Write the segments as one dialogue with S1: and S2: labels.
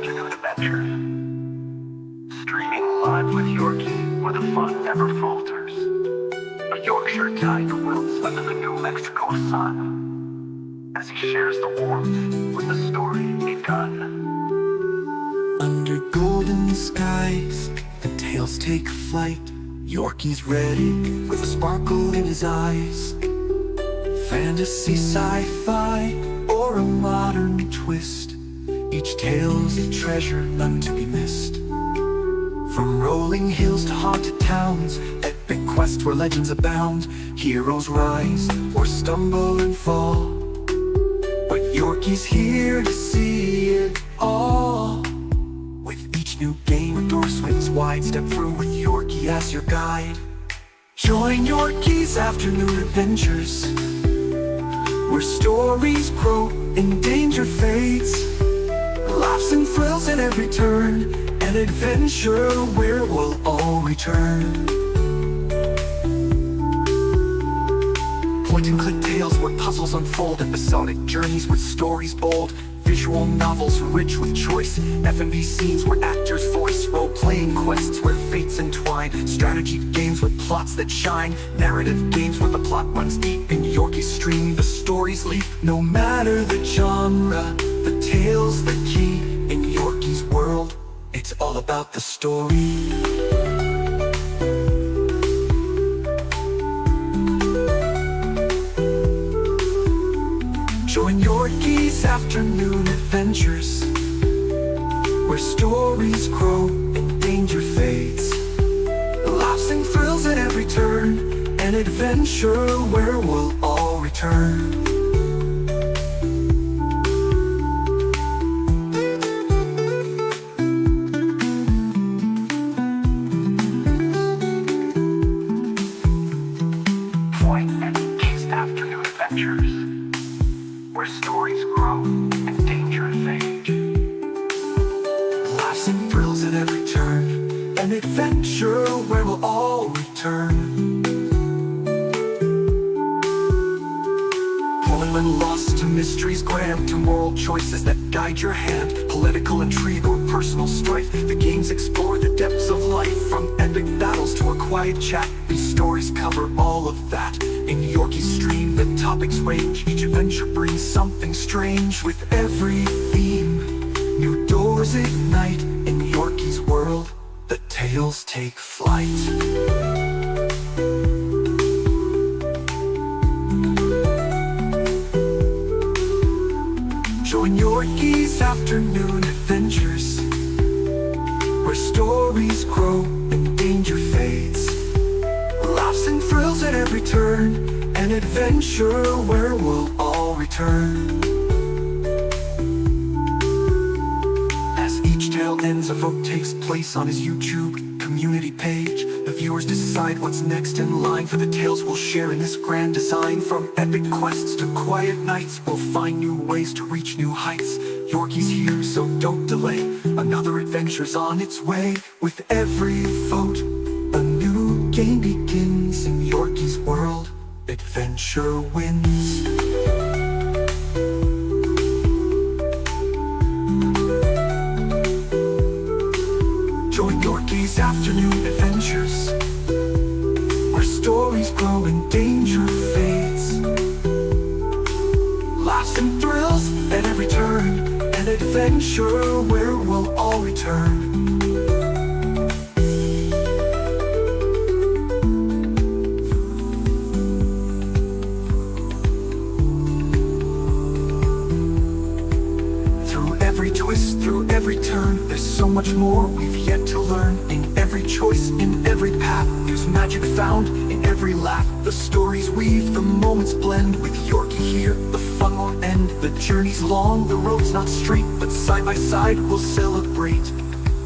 S1: afternoon adventure. Streaming live with Yorkie, where the fun never falters. A Yorkshire guide wilts under the New Mexico sun, as he shares the warmth with the story begun.
S2: Under golden skies, the tales take flight. Yorkie's ready with a sparkle in his eyes. Fantasy, sci-fi, or a modern twist, each tale's a treasure, none to be missed. From rolling hills to haunted towns, epic quests where legends abound. Heroes rise or stumble and fall, but Yorkie's here to see it all. With each new game, a door swings wide. Step through with Yorkie as your guide. Join Yorkie's afternoon adventures, where stories grow and danger fades. Laughs and thrills at every turn, an adventure where we'll all return. Point and click tales where puzzles unfold, episodic journeys with stories bold. Visual novels rich with choice, F&B scenes where actors voice. Role-playing quests where fates entwine, strategy games with plots that shine. Narrative games where the plot runs deep. In Yorkie's stream, the stories leap. No matter the genre, the tale's the key. In Yorkie's world, it's all about the story. Join Yorkie's afternoon adventures, where stories grow and danger fades. Laughs and thrills at every turn, an adventure where we'll all return.
S1: Join Yorkie's afternoon adventures, where stories grow and danger fade.
S2: Laughs and thrills at every turn, an adventure where we'll all return. Pulling when lost to mysteries grand, to moral choices that guide your hand. Political intrigue or personal strife, the games explore the depths of life. From epic battles to a quiet chat, these stories cover all of that. In Yorkie's stream, the topics range, each adventure brings something strange. With every theme, new doors ignite. In Yorkie's world, the tales take flight. Join Yorkie's afternoon adventures, where stories grow and danger fades. Laughs and thrills at every turn, an adventure where we'll all return. As each tale ends, a vote takes place on his YouTube community page. The viewers decide what's next in line for the tales we'll share in this grand design. From epic quests to quiet nights, we'll find new ways to reach new heights. Yorkie's here, so don't delay. Another adventure's on its way. With every vote, a new game begins. In Yorkie's world, adventure wins. Join Yorkie's afternoon adventures, where stories grow and danger fades. Laughs and thrills at every turn, an adventure where we'll all return. Through every twist, through every turn, there's so much more we've yet to learn. In every choice, in every path, there's magic found in every laugh. The stories weave, the moments blend. With Yorkie here, the fun won't end. The journey's long, the road's not straight, but side by side we'll celebrate.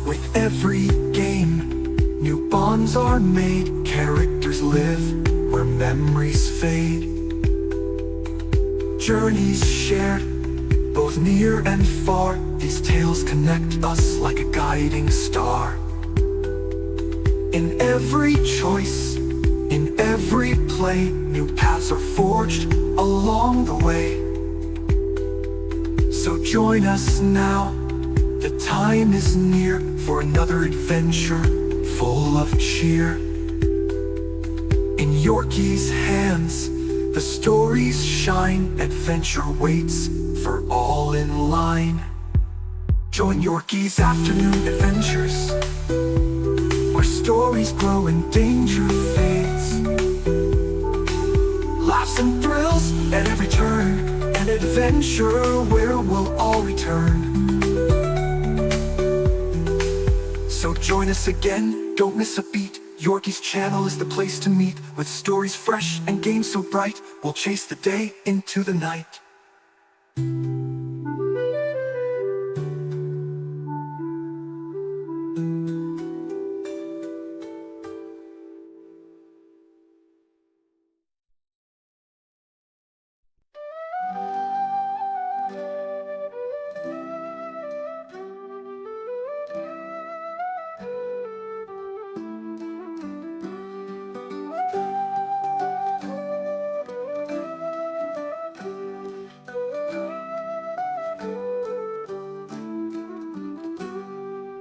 S2: With every game, new bonds are made. Characters live where memories fade. Journeys shared, both near and far. These tales connect us like a guiding star. In every choice, in every play, new paths are forged along the way. So join us now, The time is near for another adventure full of cheer. In Yorkie's hands, the stories shine. Adventure waits for all in line. Join Yorkie's afternoon adventures, where stories grow and danger fades. Laughs and thrills at every turn, an adventure where we'll all return. So join us again, don't miss a beat. Yorkie's channel is the place to meet. With stories fresh and games so bright, we'll chase the day into the night.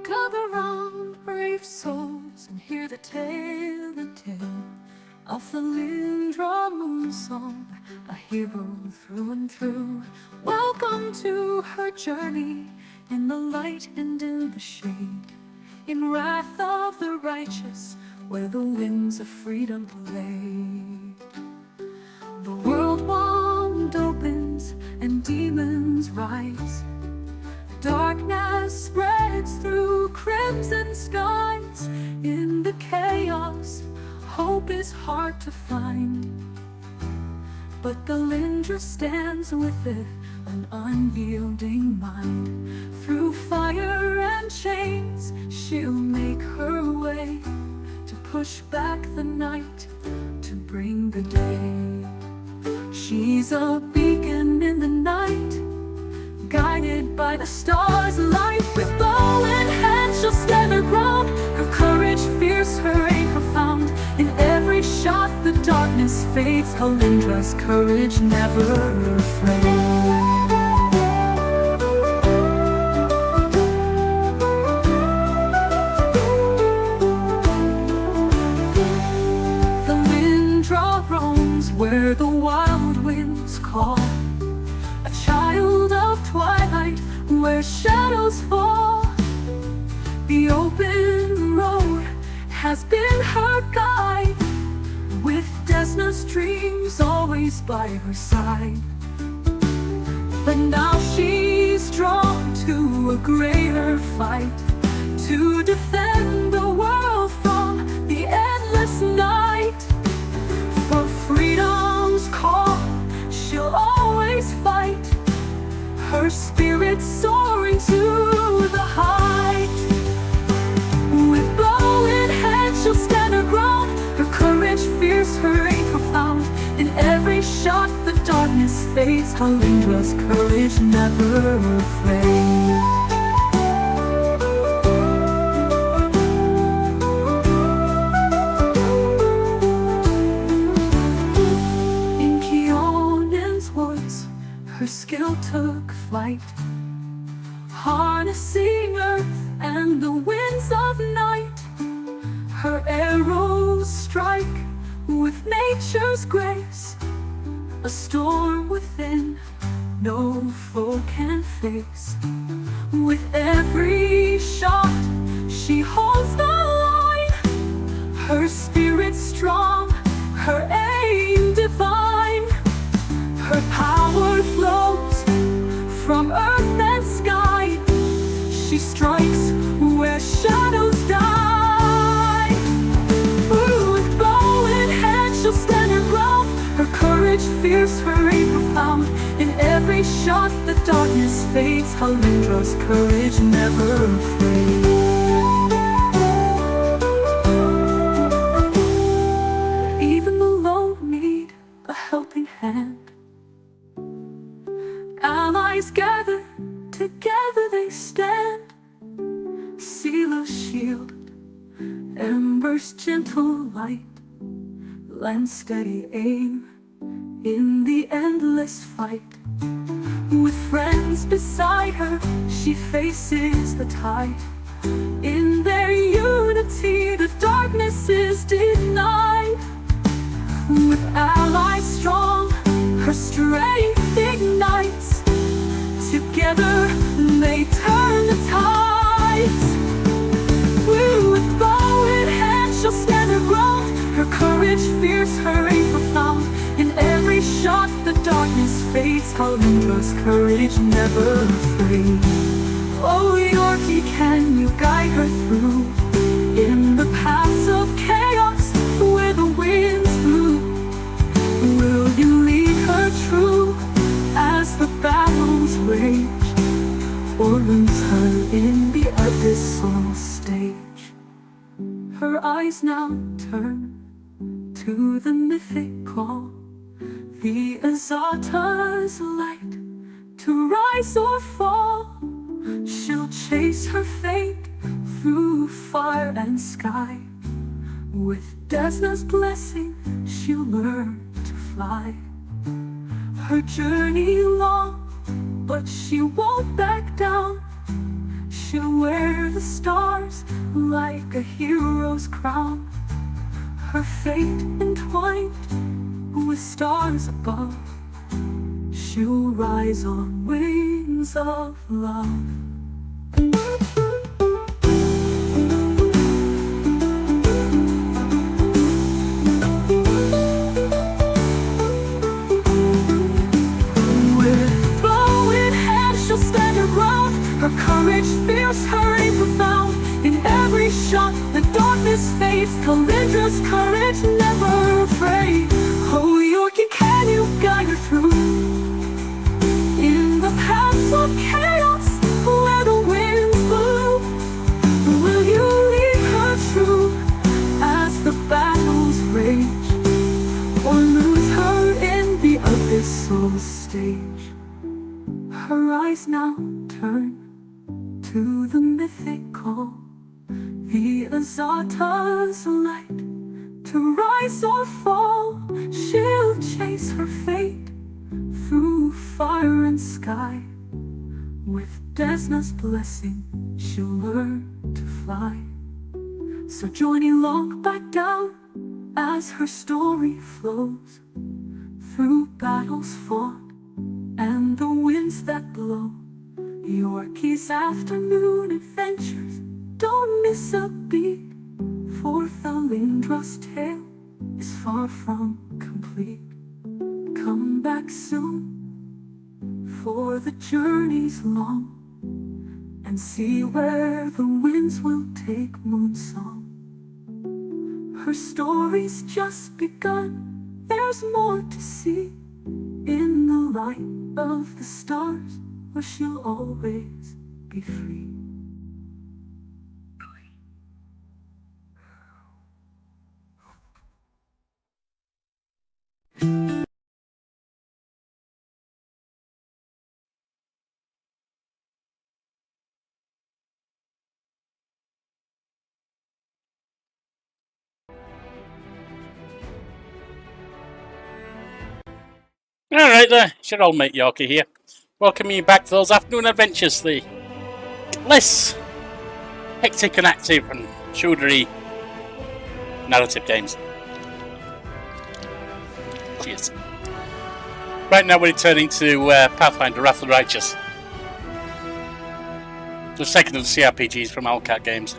S3: Gather round, brave souls, and hear the tale of the Lindra moon song, a hero through and through. Welcome to her journey, in the light and in the shade, in wrath of the righteous, where the winds of freedom play. The world wand opens and demons rise. Darkness spreads through crimson skies. In the chaos, hope is hard to find, but the Lindra stands with it, an unyielding mind. Through fire and chains, she'll make her way, to push back the night, to bring the day. She's a beacon in the night, guided by the stars' light. With bow in hand, she'll stand her ground. Her courage fierce, her aim profound. In every shot, the darkness fades. Kalindra's courage never afraid. The Lindra roams where the wild winds call, a child of twilight where shadows fall. The open road has been her guide, with Desna's dreams always by her side. But now she's drawn to a greater fight, to defend the world from the endless night. For freedom's call, she'll always fight, her spirit soaring to the height. With bow in hand, she'll stand her ground. Her courage fierce, her aim profound. In every shot, the darkness fades. Kalindra's courage never afraid. In Keonan's woods, her skill took flight, harnessing earth and the winds of night. Her arrows strike with nature's grace, a storm within no foe can face. With every shot, she holds the line, her spirit strong, her aim divine. Her power flows from earth and sky, she strikes where shadows die. With bow in hand, she'll stand her ground. Her courage fierce, her aim profound. In every shot, the darkness fades. Kalindra's courage never afraid. Even the lone need a helping hand. Allies gather, together they stand. Sealer's shield, embers gentle light, lend steady aim in the endless fight. With friends stands beside her, she faces the tide. In their unity, the darkness is denied. With allies strong, her strength ignites. Together, they turn the tides. With bow in hand, she'll stand her ground. Her courage fierce, her aim profound. In every shot, the darkness fades. Calendra's courage never fades. Oh, Yorkie, can you guide her through? In the paths of chaos, where the winds blew, will you lead her true as the battles rage, or lose her in the abyssal stage? Her eyes now turn to the mythic call, the Azata's light, to rise or fall. She'll chase her fate through fire and sky. With Desna's blessing, she'll learn to fly. Her journey long, but she won't back down. She'll wear the stars like a hero's crown. Her fate entwined with stars above, she'll rise on wings of love. With bow in hand, she'll stand her ground. Her courage fierce, her aim profound. In every shot, the darkness fades. Calendra's courage never afraid. Oh, Yorkie, can you guide her through? In the paths of chaos, where the winds blow, will you lead her true as the battles rage, or lose her in the abyssal stage? Her eyes now turn to the mythic call, the Azata's light, to rise or fall. She'll chase her fate through fire and sky. With Desna's blessing, she'll learn to fly. So journey long back down as her story flows, through battles fought and the winds that blow. Yorkie's afternoon adventures, don't miss a beat, for Thalindra's tale is far from complete. Come back soon, for the journey's long, and see where the winds will take Moonsong. Her story's just begun, there's more to see. In the light of the stars, where she'll always be free.
S4: Alright there, it's your old mate Yorkie here. Welcoming you back to those afternoon adventures, the less hectic and active and shootery narrative games. Cheers. Right now we're returning to Pathfinder Wrath of the Righteous, the second of the CRPGs from Owlcat Games.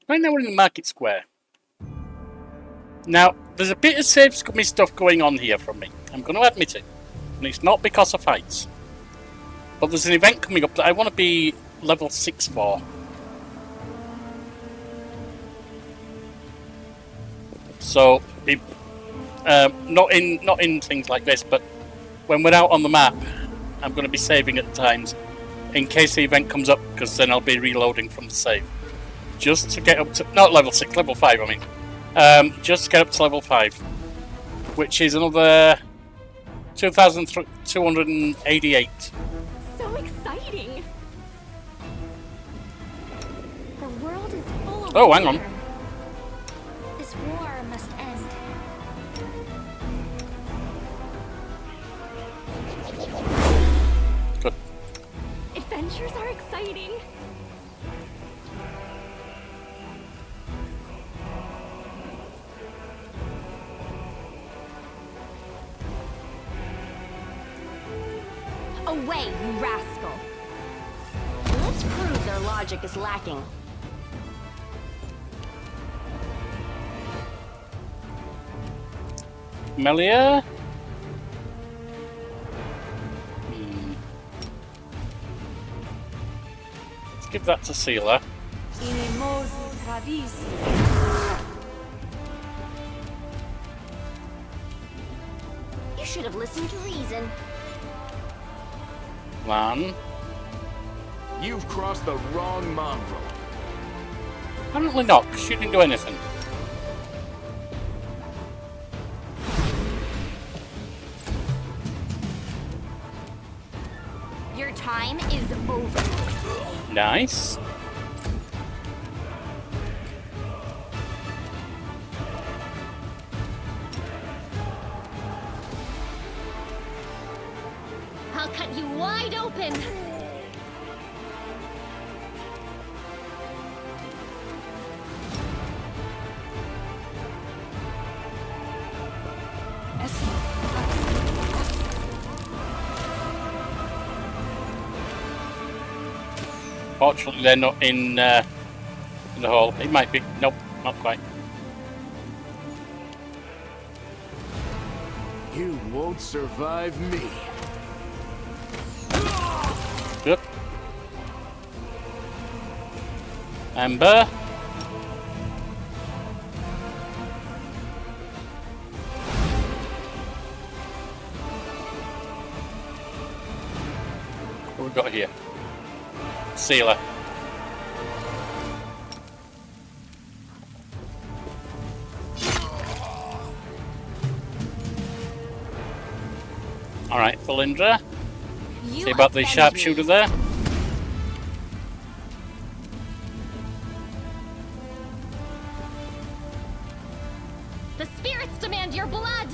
S4: Right now we're in the market square. Now, there's a bit of safe scummy stuff going on here from me, I'm going to admit it. And it's not because of fights. But there's an event coming up that I want to be level 6 for. So, not in things like this, but when we're out on the map, I'm going to be saving at times in case the event comes up, because then I'll be reloading from the save. Just to get up to, not level 6, level 5 I mean. Just to get up to level 5. Which is another 2,288.
S5: So exciting! The world is full of
S4: Oh, hang on.
S5: This war must end. exciting! Away, you rascal!
S6: Let's prove their logic is lacking.
S4: Camilla? Let's give that to Sealer.
S6: You should have listened to reason.
S4: Lan.
S7: You've crossed the wrong mongrel.
S4: Apparently not, 'cause she didn't do anything.
S6: Your time is over.
S4: Nice.
S6: I'll cut you wide open.
S4: Fortunately, they're not in the hole. It might be. Nope, not quite.
S7: You won't survive me.
S4: Good. Amber. What we got here? Sealer. Alright, Valindra.
S6: You
S4: See about the
S6: offend
S4: sharpshooter
S6: me.
S4: there?
S6: The spirits demand your blood.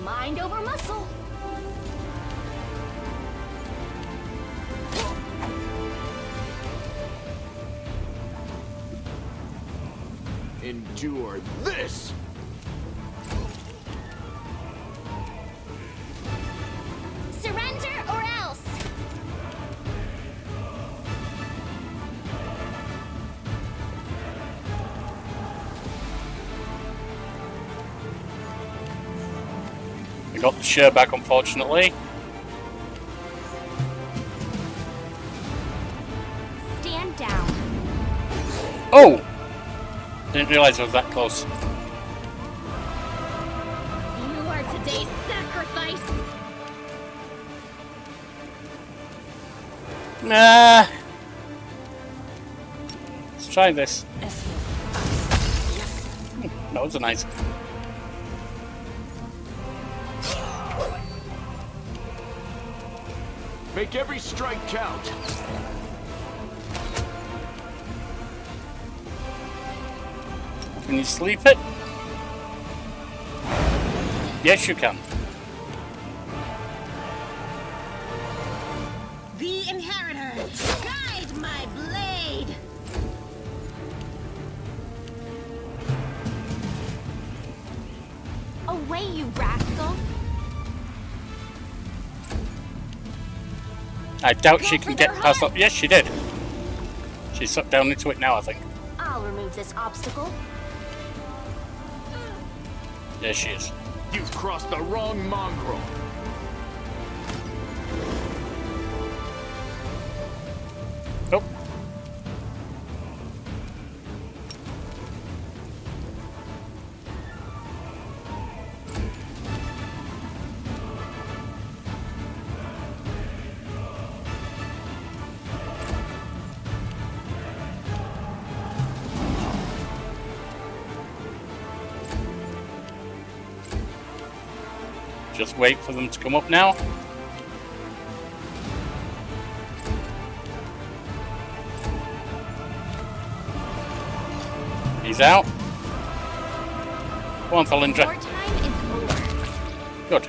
S6: Mind over muscle.
S7: Endure this!
S6: Surrender or else.
S4: We got the shirt back, unfortunately.
S6: Stand down.
S4: Oh! Didn't realise I was that close.
S6: You are today's sacrifice.
S4: Nah. Let's try this. That was a nice.
S7: Make every strike count.
S4: Can you sleep it? Yes, you can.
S6: The inheritor, guide my blade.
S5: Away, you rascal!
S4: I doubt she
S6: Go
S4: can
S6: for
S4: get
S6: their
S4: past
S6: heart.
S4: that. Yes, she did. She's sucked down into it now, I think.
S6: I'll remove this obstacle.
S4: There she is.
S7: You've crossed the wrong mongrel.
S4: Nope. Just wait for them to come up now. He's out. Go on,
S6: Your
S4: Valindra.
S6: time is over.
S4: Good.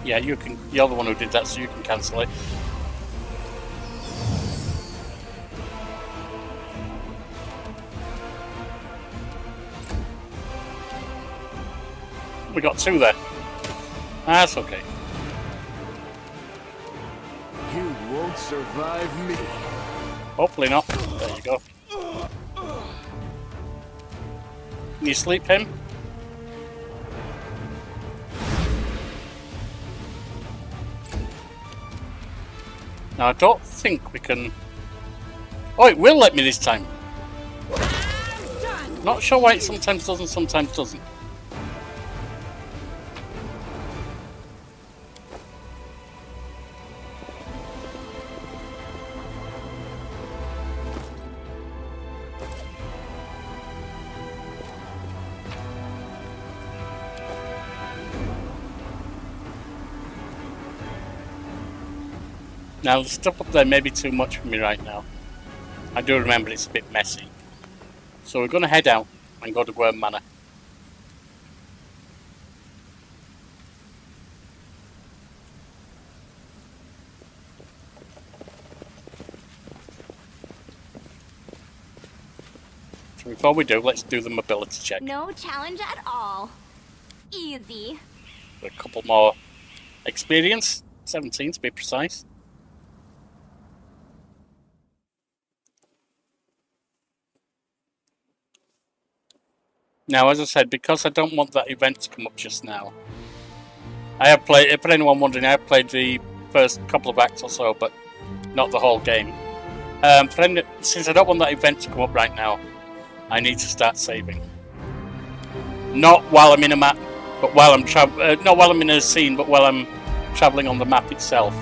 S4: Yeah, you can. You're the one who did that, so you can cancel it. We got 2 there. That's okay.
S7: You won't survive me.
S4: Hopefully not. There you go. Can you sleep him? Now I don't think we can... Oh, it will let me this time. Not sure why it sometimes doesn't, sometimes doesn't. Now, the stuff up there may be too much for me right now. I do remember it's a bit messy. So we're going to head out and go to Gwerm Manor. So before we do, let's do the mobility check.
S5: No challenge at all. Easy.
S4: A couple more experience. 17 to be precise. Now, as I said, because I don't want that event to come up just now, I have played, for anyone wondering, I have played the first couple of acts or so, but not the whole game. Since I don't want that event to come up right now, I need to start saving. Not while I'm in a map, but while I'm not while I'm in a scene, but while I'm traveling on the map itself.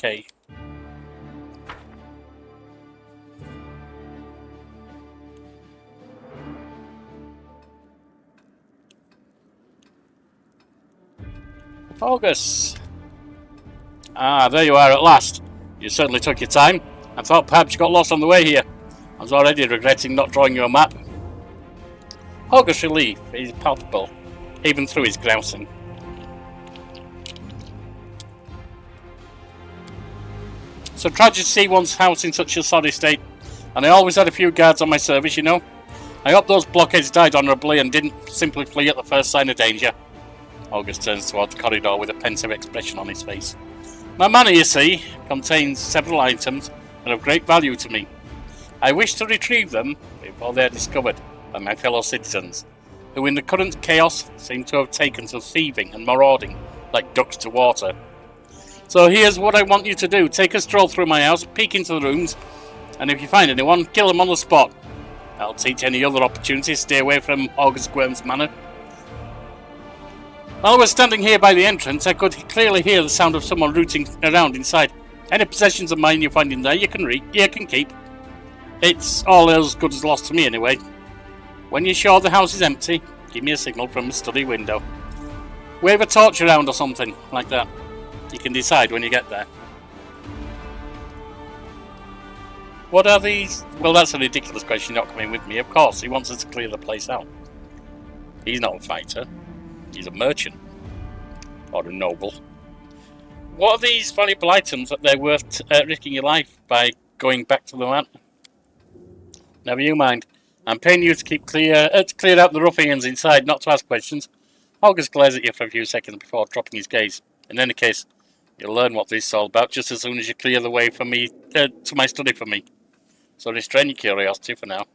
S4: Okay. August. Ah, there you are at last. You certainly took your time. I thought perhaps you got lost on the way here. I was already regretting not drawing you a map. August's relief is palpable, even through his grousing. So tragic to see one's house in such a sorry state, and I always had a few guards on my service, you know. I hope those blockheads died honourably and didn't simply flee at the first sign of danger. August turns towards the corridor with a pensive expression on his face. My manor, you see, contains several items that are of great value to me. I wish to retrieve them before they are discovered by my fellow citizens, who in the current chaos seem to have taken to thieving and marauding like ducks to water. So here's what I want you to do. Take a stroll through my house, peek into the rooms, and if you find anyone, kill them on the spot. I'll teach any other opportunities stay away from August Gwerm's manor. While I was standing here by the entrance, I could clearly hear the sound of someone rooting around inside. Any possessions of mine you find in there, you can keep. It's all as good as lost to me anyway. When you're sure the house is empty, give me a signal from the study window. Wave a torch around or something like that. You can decide when you get there. What are these? Well, that's a ridiculous question. Not coming with me. Of course, he wants us to clear the place out. He's not a fighter. He's a merchant. Or a noble. What are these valuable items that they're worth risking your life by going back to the man? Never you mind. I'm paying you to clear out the ruffians inside, not to ask questions. August glares at you for a few seconds before dropping his gaze. In any case, you'll learn what this is all about just as soon as you clear the way for me to my study for me. So restrain your curiosity for now.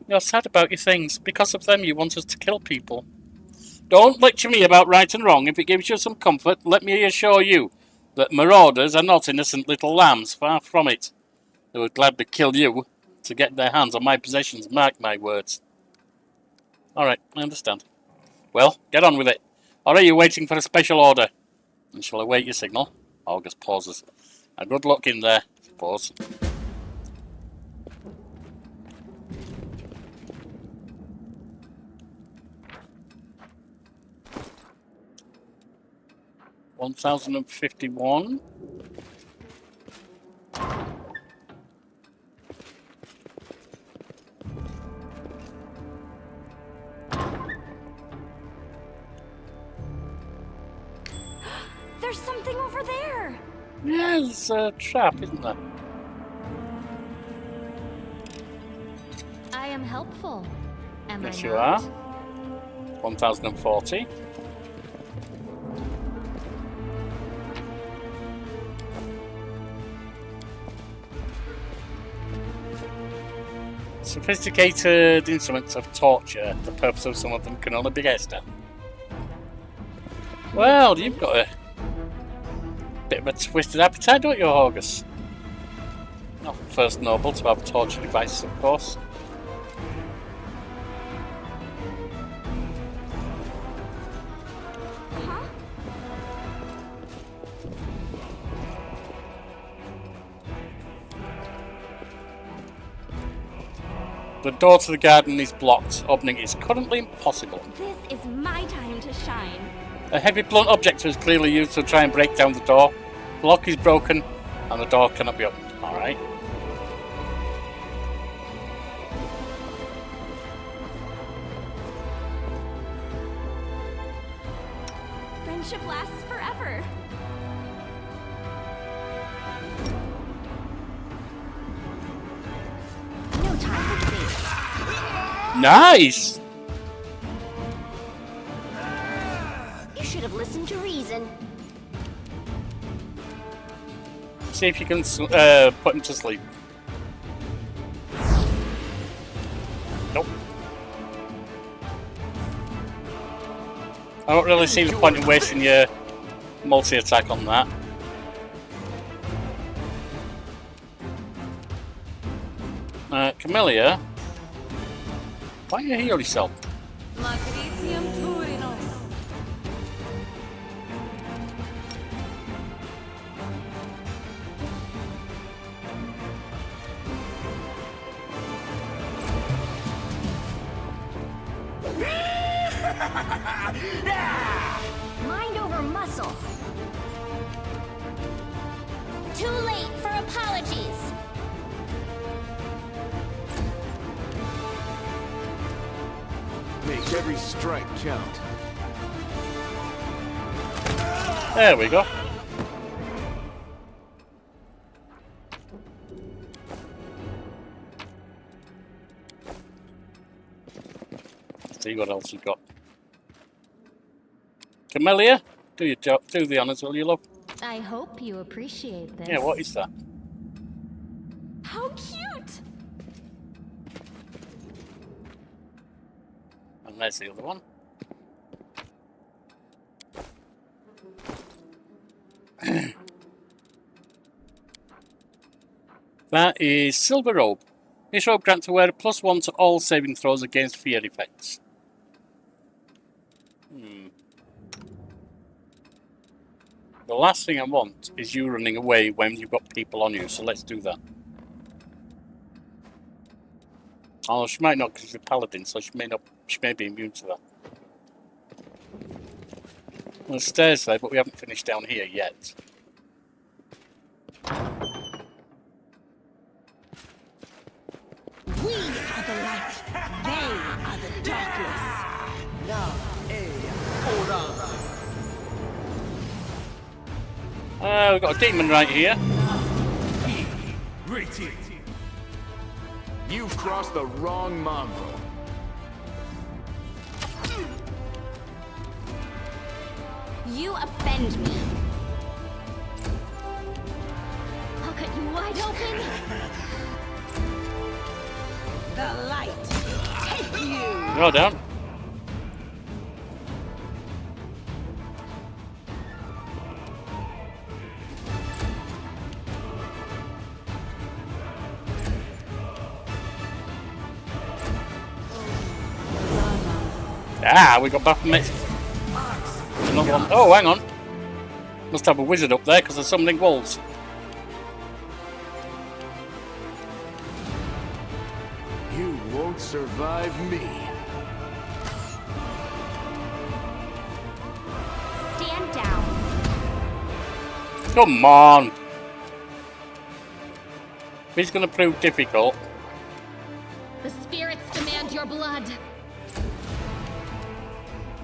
S4: You're sad about your things. Because of them, you want us to kill people. Don't lecture me about right and wrong. If it gives you some comfort, let me assure you that marauders are not innocent little lambs. Far from it. They would gladly kill you to get their hands on my possessions. Mark my words. Alright, I understand. Well, get on with it. Or are you waiting for a special order? And shall await your signal. August pauses. And good luck in there, I suppose. 1051.
S6: There's something over there.
S4: Yeah, there's a trap, isn't there?
S6: I am helpful. Am
S4: Yes,
S6: I
S4: you
S6: not?
S4: are. 1040. Sophisticated instruments of torture. The purpose of some of them can only be guessed at. Well, you've got a bit of a twisted appetite, don't you, August? Not first noble to have torture devices, of course.
S6: Huh?
S4: The door to the garden is blocked. Opening is currently impossible.
S6: This is my time to shine.
S4: A heavy blunt object was clearly used to try and break down the door. The lock is broken and the door cannot be opened. Alright.
S6: Friendship lasts forever. No time for debate.
S4: Nice!
S6: You should have listened to reason.
S4: See if you can put him to sleep. Nope. I don't really see the point in wasting your multi-attack on that. Camilla, why don't you heal yourself?
S6: Mind over muscle. Too late for apologies.
S7: Make every strike count.
S4: There we go. See what else you got. Camilla, do your job, do the honours, will you, love?
S6: I hope you appreciate this.
S4: Yeah, what is that?
S6: How cute!
S4: And there's the other one. That is Silver Robe. This robe grants a wearer +1 to all saving throws against fear effects. The last thing I want is you running away when you've got people on you, so let's do that. Oh, she might not because she's a paladin, so she may be immune to that. Well, there's stairs there, but we haven't finished down here yet.
S8: We are the light. They are the darkness.
S4: We've got a demon right here.
S7: You've crossed the wrong mongrel.
S6: You offend me. I'll cut you wide open.
S8: The light. Take you.
S4: Go down. Ah, we got Baphomet. Another one. Oh, hang on. Must have a wizard up there because there's summoning wolves.
S7: You won't survive me.
S6: Stand down.
S4: Come on. He's going to prove difficult.
S5: The spirits demand your blood.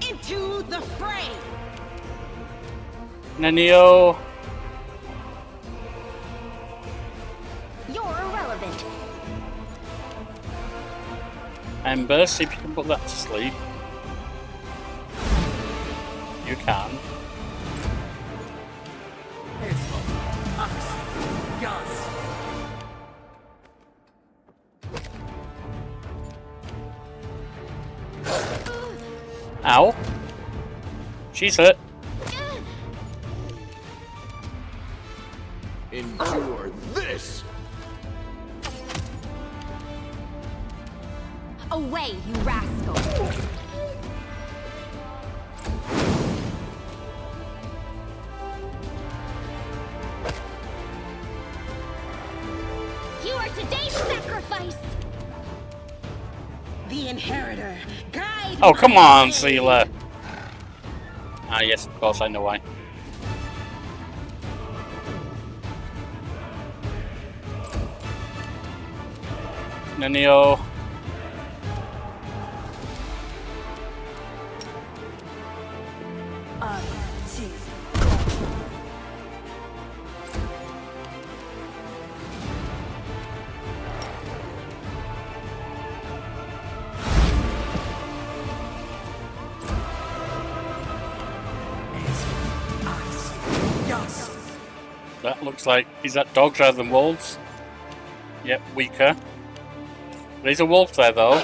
S8: Into the fray!
S4: Nenio.
S6: You're irrelevant.
S4: Ember, see if you can put that to sleep. You can. Ow. She's hurt.
S7: Endure this!
S5: Away, you rascal. You are today's sacrifice.
S8: The inheritor, guide.
S4: Oh, come
S8: my
S4: on,
S8: way.
S4: Sealer. Ah, yes, of course, I know why. Nenio. That looks like, is that dogs rather than wolves? Yep, weaker. There's a wolf there though.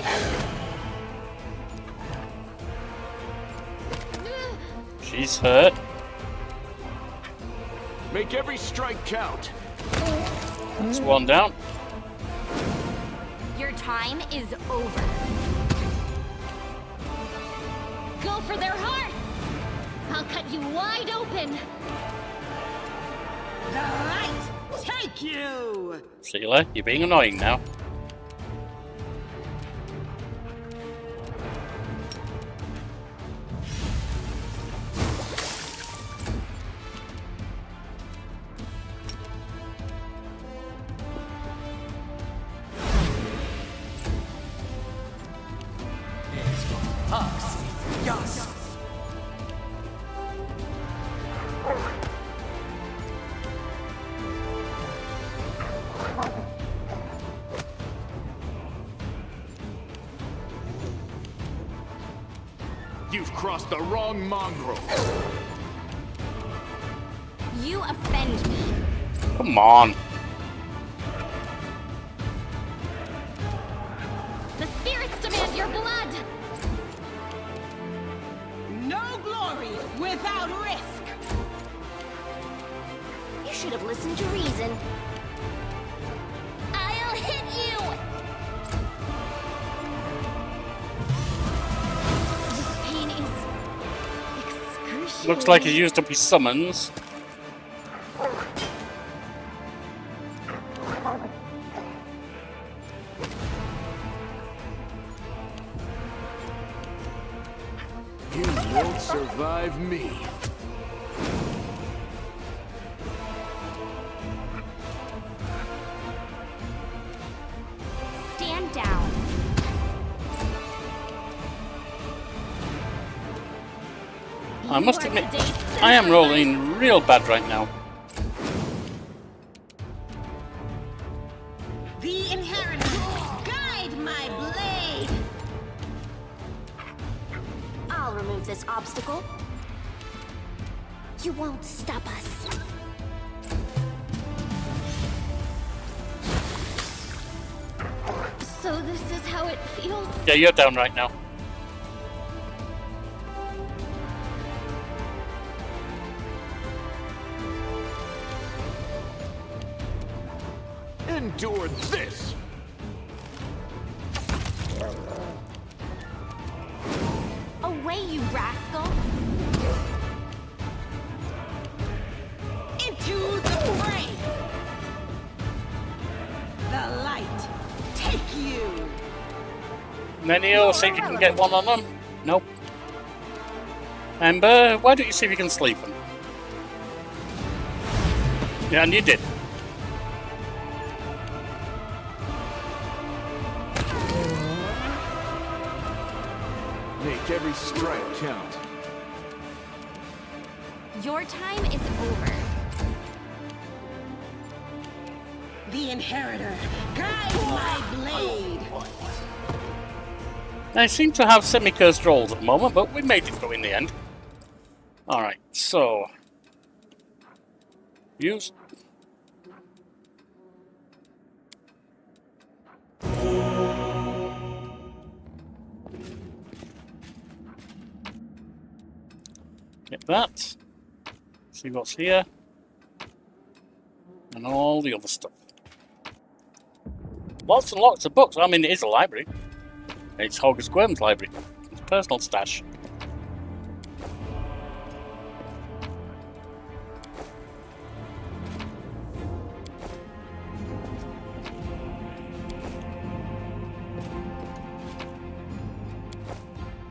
S4: She's hurt.
S7: Make every strike count.
S4: That's one down.
S5: Your time is over. Go for their hearts! I'll cut you wide open.
S8: The light, take you!
S4: Sealer, you're being annoying now.
S7: You've crossed the wrong mongrel.
S5: You offend me.
S4: Come on.
S5: The spirits demand your blood.
S8: No glory without risk!
S6: You should have listened to reason.
S5: I'll hit you. This pain is excruciating.
S4: Looks like he used up his summons.
S7: You won't survive me.
S5: Stand down.
S4: I must admit, I am rolling real bad right now.
S8: The inheritor, guide my blade!
S6: I'll remove this obstacle. You won't stop us.
S5: So this is how it feels.
S4: Yeah, you're down right now.
S7: Endure this!
S5: Away, you rascal.
S8: Into the fray! The light, take you!
S4: Nenio, see if you can get one on them. Nope. Ember, why don't you see if you can sleep them? Yeah, and you did.
S7: Make every strike count.
S6: Your time is over.
S8: The Inheritor, guide my blade.
S4: I seem to have semi-cursed rolls at the moment, but we made it through in the end. Alright, so... use... get that. See what's here. And all the other stuff. Lots and lots of books. I mean, it is a library. It's Hogus Gwerm's library. His personal stash.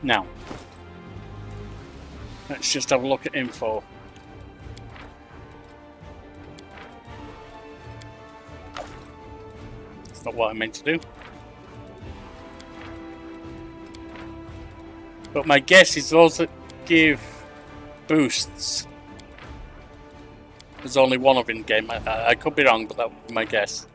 S4: Now, let's just have a look at info. That's not what I meant to do. But my guess is those that give boosts. There's only one of in game. I could be wrong, but that would be my guess.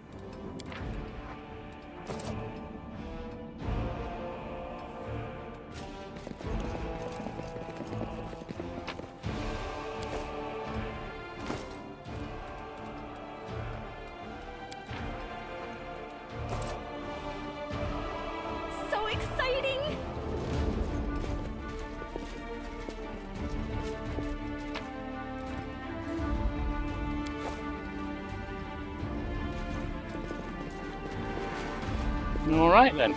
S6: So exciting!
S4: Alright then.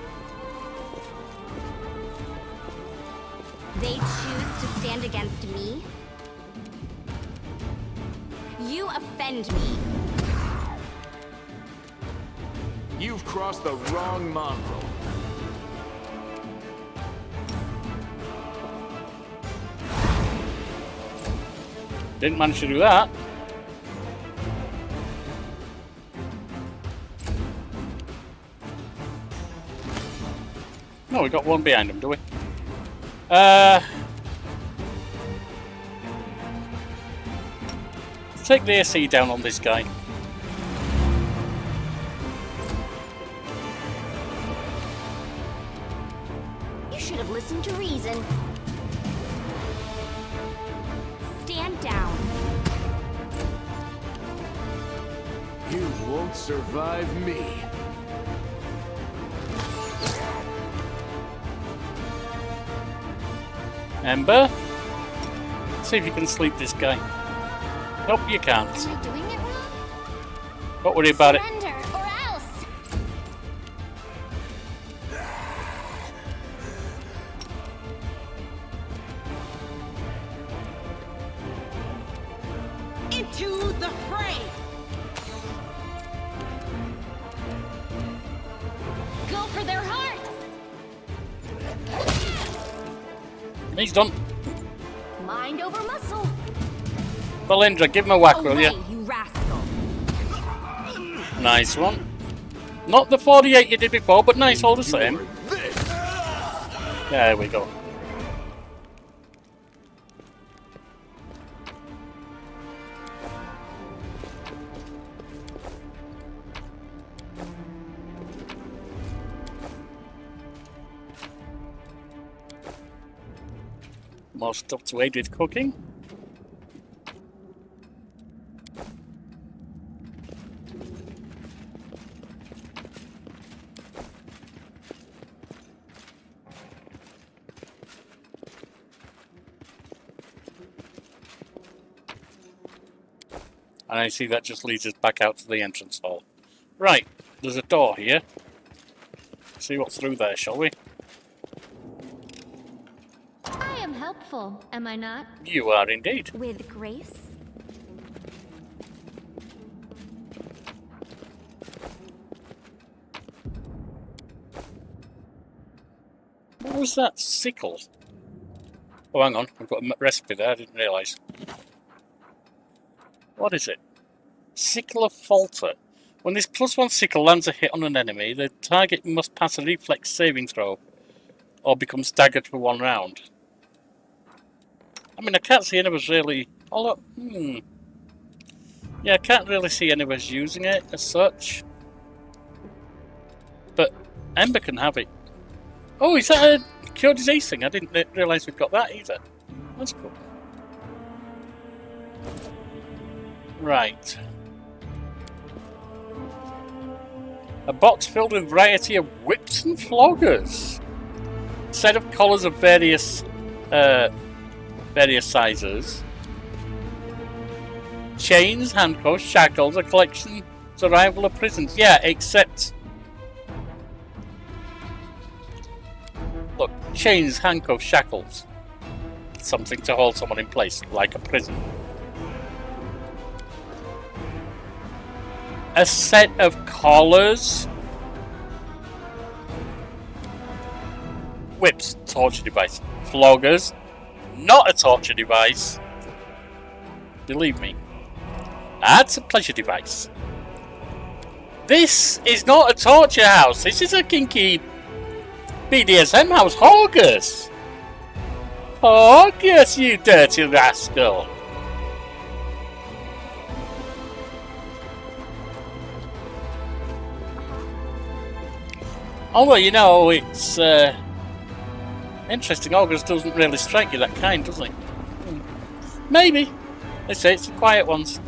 S6: They choose to stand against me? You offend me.
S7: You've crossed the wrong mongrel.
S4: Didn't manage to do that. No, we got one behind him, do we? Take the AC down on this guy.
S6: You should have listened to reason. Stand down.
S7: You won't survive me.
S4: Ember, see if you can sleep this guy. Nope, you can't.
S5: Am I doing it wrong?
S4: Don't worry about it.
S5: Surrender, or else!
S8: Into the fray.
S5: Go for their hearts!
S4: He's done.
S6: Mind over muscle.
S4: Valindra, give him a whack, will
S6: Away,
S4: you?
S6: you rascal.
S4: Nice one. Not the 48 you did before, but nice all the same. There we go. More stuff to aid with cooking. And I see that just leads us back out to the entrance hall. Right, there's a door here. See what's through there, shall we?
S5: I am helpful, am I not?
S4: You are indeed.
S6: With grace.
S4: What was that sickle? Oh, hang on. I've got a recipe there. I didn't realise. What is it? Sickler falter. When this +1 sickle lands a hit on an enemy, the target must pass a reflex saving throw or become staggered for 1 round. I mean, I can't see any of us really... Although, yeah, I can't really see any of us using it as such. But Ember can have it. Oh, is that a cure disease thing? I didn't realise we've got that either. That's cool. Right. A box filled with a variety of whips and floggers. A set of collars of various sizes. Chains, handcuffs, shackles, a collection survival of prisons. Yeah, except... Look, chains, handcuffs, shackles. Something to hold someone in place, like a prison. A set of collars. Whips, torture device. Floggers, not a torture device. Believe me. That's a pleasure device. This is not a torture house. This is a kinky BDSM house. Horgus! Horgus, you dirty rascal! Although, you know, it's interesting. August doesn't really strike you that kind, does he? Maybe. They say it's the quiet ones.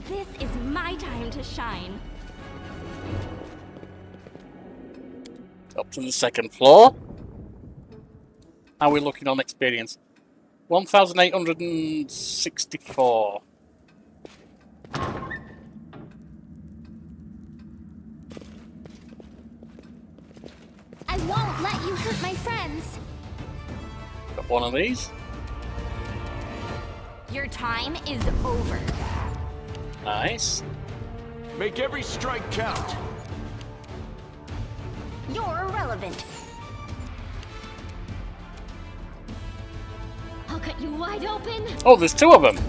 S6: This is my time to shine.
S4: Up to the 2nd floor. How are we looking on experience? 1,864.
S5: I won't let you hurt my friends.
S4: Got one of these.
S6: Your time is over.
S4: Nice.
S7: Make every strike count.
S6: You're irrelevant.
S5: I'll cut you wide open.
S4: Oh, there's 2 of them.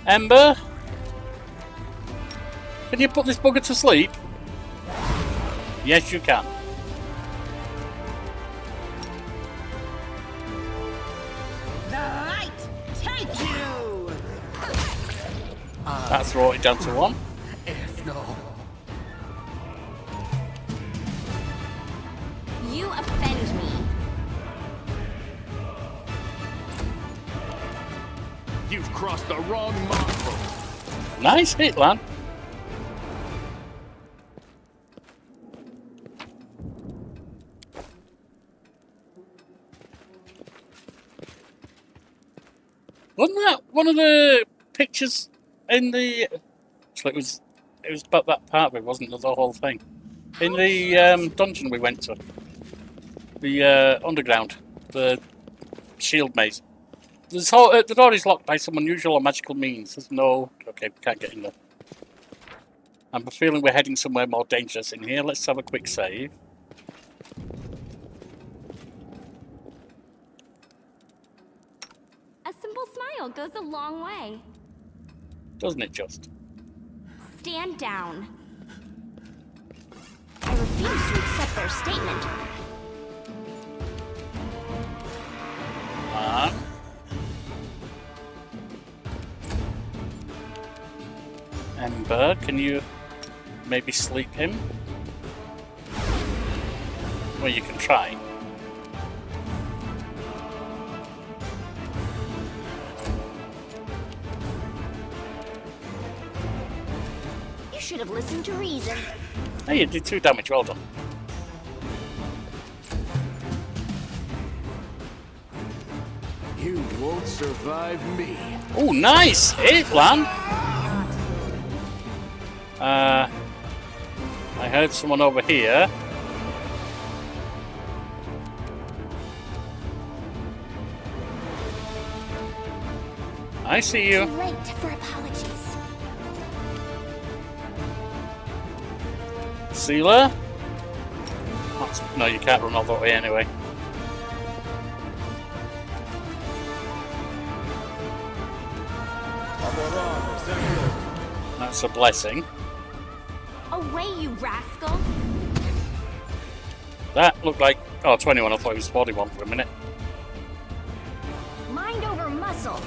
S4: Ember, can you put this bugger to sleep? Yes, you can.
S8: The light take you!
S4: That's brought it down to 1.
S8: If no.
S6: You offend me.
S7: You've crossed the wrong mongrel.
S4: Nice hit, lad. Wasn't that one of the pictures in the... So it was about that part of it, wasn't it? The whole thing. In the dungeon we went to. The underground. The shield maze. The door is locked by some unusual or magical means. There's no... Okay, we can't get in there. I'm feeling we're heading somewhere more dangerous in here. Let's have a quick save.
S6: A simple smile goes a long way.
S4: Doesn't it just?
S6: Stand down. I refuse to accept their statement.
S4: Ember, can you maybe sleep him? Well, you can try.
S6: You should have listened to reason.
S4: Hey, you did 2 damage, well done.
S7: You won't survive me.
S4: Oh, nice hit, Lan! I heard someone over here. I see you.
S6: Too late for apologies.
S4: Sealer? No, you can't run all the way anyway. a blessing.
S6: Away, you rascal!
S4: That looked like... Oh, 21. I thought it was 41 for a minute.
S6: Mind over muscle.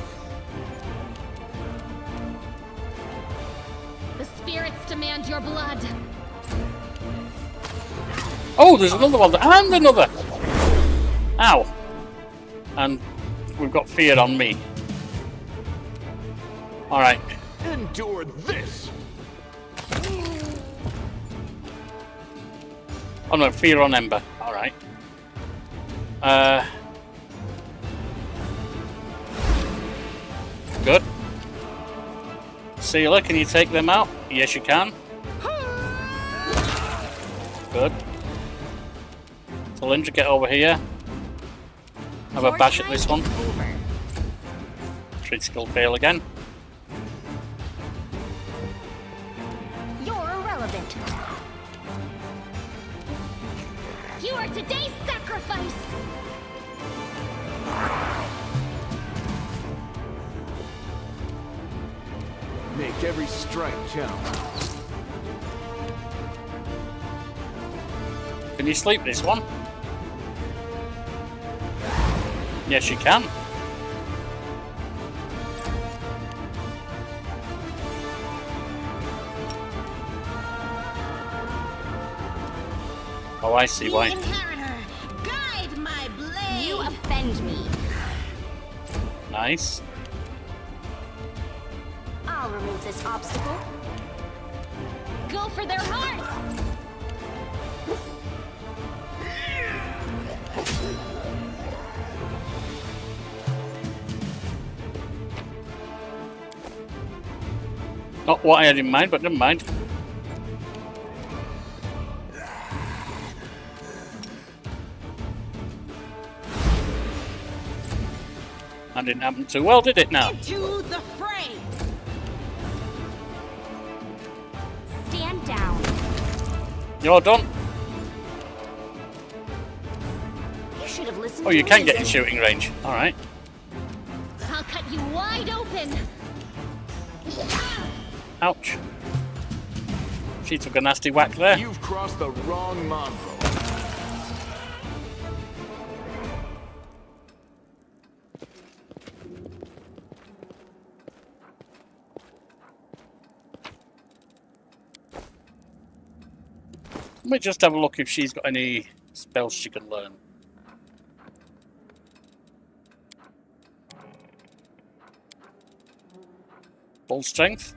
S5: The spirits demand your blood.
S4: Oh, there's another one. And another! Ow. And we've got fear on me. Alright.
S7: Endure this!
S4: Oh no, fear on Ember. Alright. Good. Sealer, can you take them out? Yes, you can. Good. So Linda, get over here. Have a bash at this one. Critical fail again.
S6: You're irrelevant.
S5: You are today's sacrifice.
S7: Make every strike count.
S4: Can you sleep this one? Yes, you can. Oh, I see why.
S8: Inheritor, guide my blade.
S6: You offend me.
S4: Nice.
S6: I'll remove this obstacle.
S5: Go for their hearts.
S4: Not what I had in mind, but never mind. That didn't happen too well, did it now?
S8: Into the fray.
S6: Stand down.
S4: You're done.
S6: You should have listened
S4: Oh,
S6: to
S4: you can get in
S6: reason.
S4: shooting range. Alright.
S5: I'll cut you wide open.
S4: Ouch. She took a nasty whack there.
S7: You've crossed the wrong mongrel.
S4: Let me just have a look if she's got any spells she can learn. Full strength.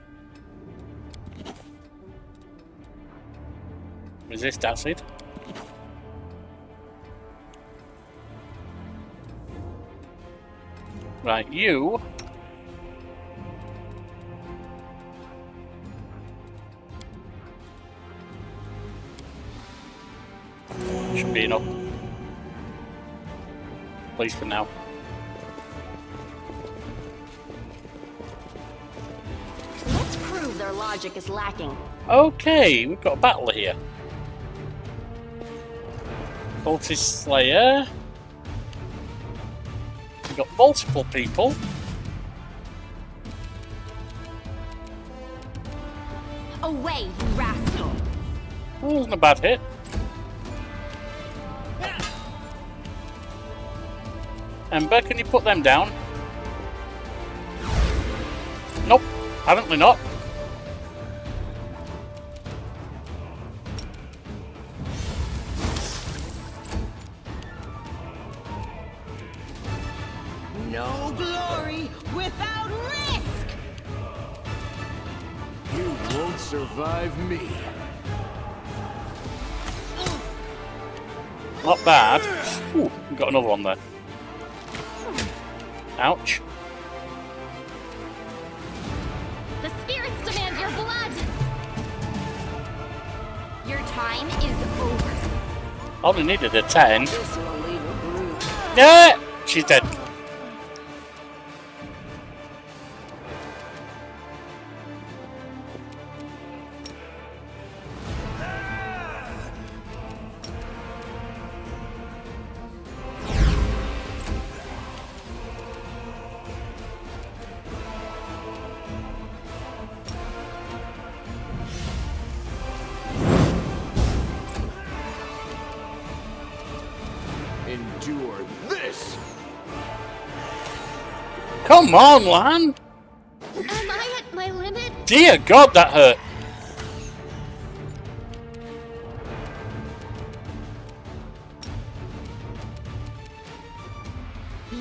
S4: Resist acid. Right, you. Should be enough. At least for now.
S6: Let's prove their logic is lacking.
S4: Okay, we've got a battle here. Cultist Slayer. We've got multiple people.
S6: Away, you rascal.
S4: Oh, wasn't a bad hit. Ember, can you put them down? Nope, apparently not.
S8: No glory without risk.
S7: You won't survive me.
S4: Not bad. Ooh, we've got another one there. Ouch.
S5: The spirits demand your blood.
S6: Your time is over.
S4: Only needed a 10.
S8: This will leave a bruise.
S4: Yeah, she's dead. Come on, Lan!
S5: Am I at my limit?
S4: Dear God, that hurt!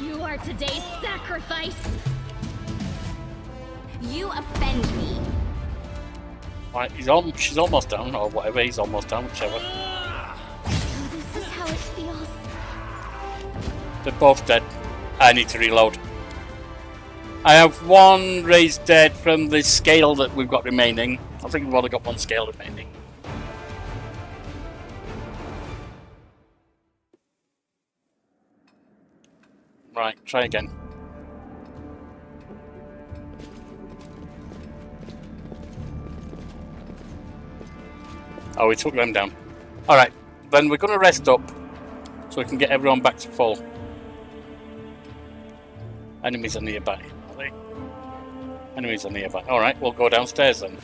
S5: You are today's sacrifice.
S6: You offend me.
S4: Right, she's almost down, or whatever, he's almost down, whichever.
S5: So this is how it feels.
S4: They're both dead. I need to reload. I have one raised dead from the scale that we've got remaining. I think we've only got one scale remaining. Right, try again. Oh, we took them down. Alright, then we're going to rest up so we can get everyone back to full. Enemies are nearby, are they? Enemies are nearby. Alright, we'll go downstairs then.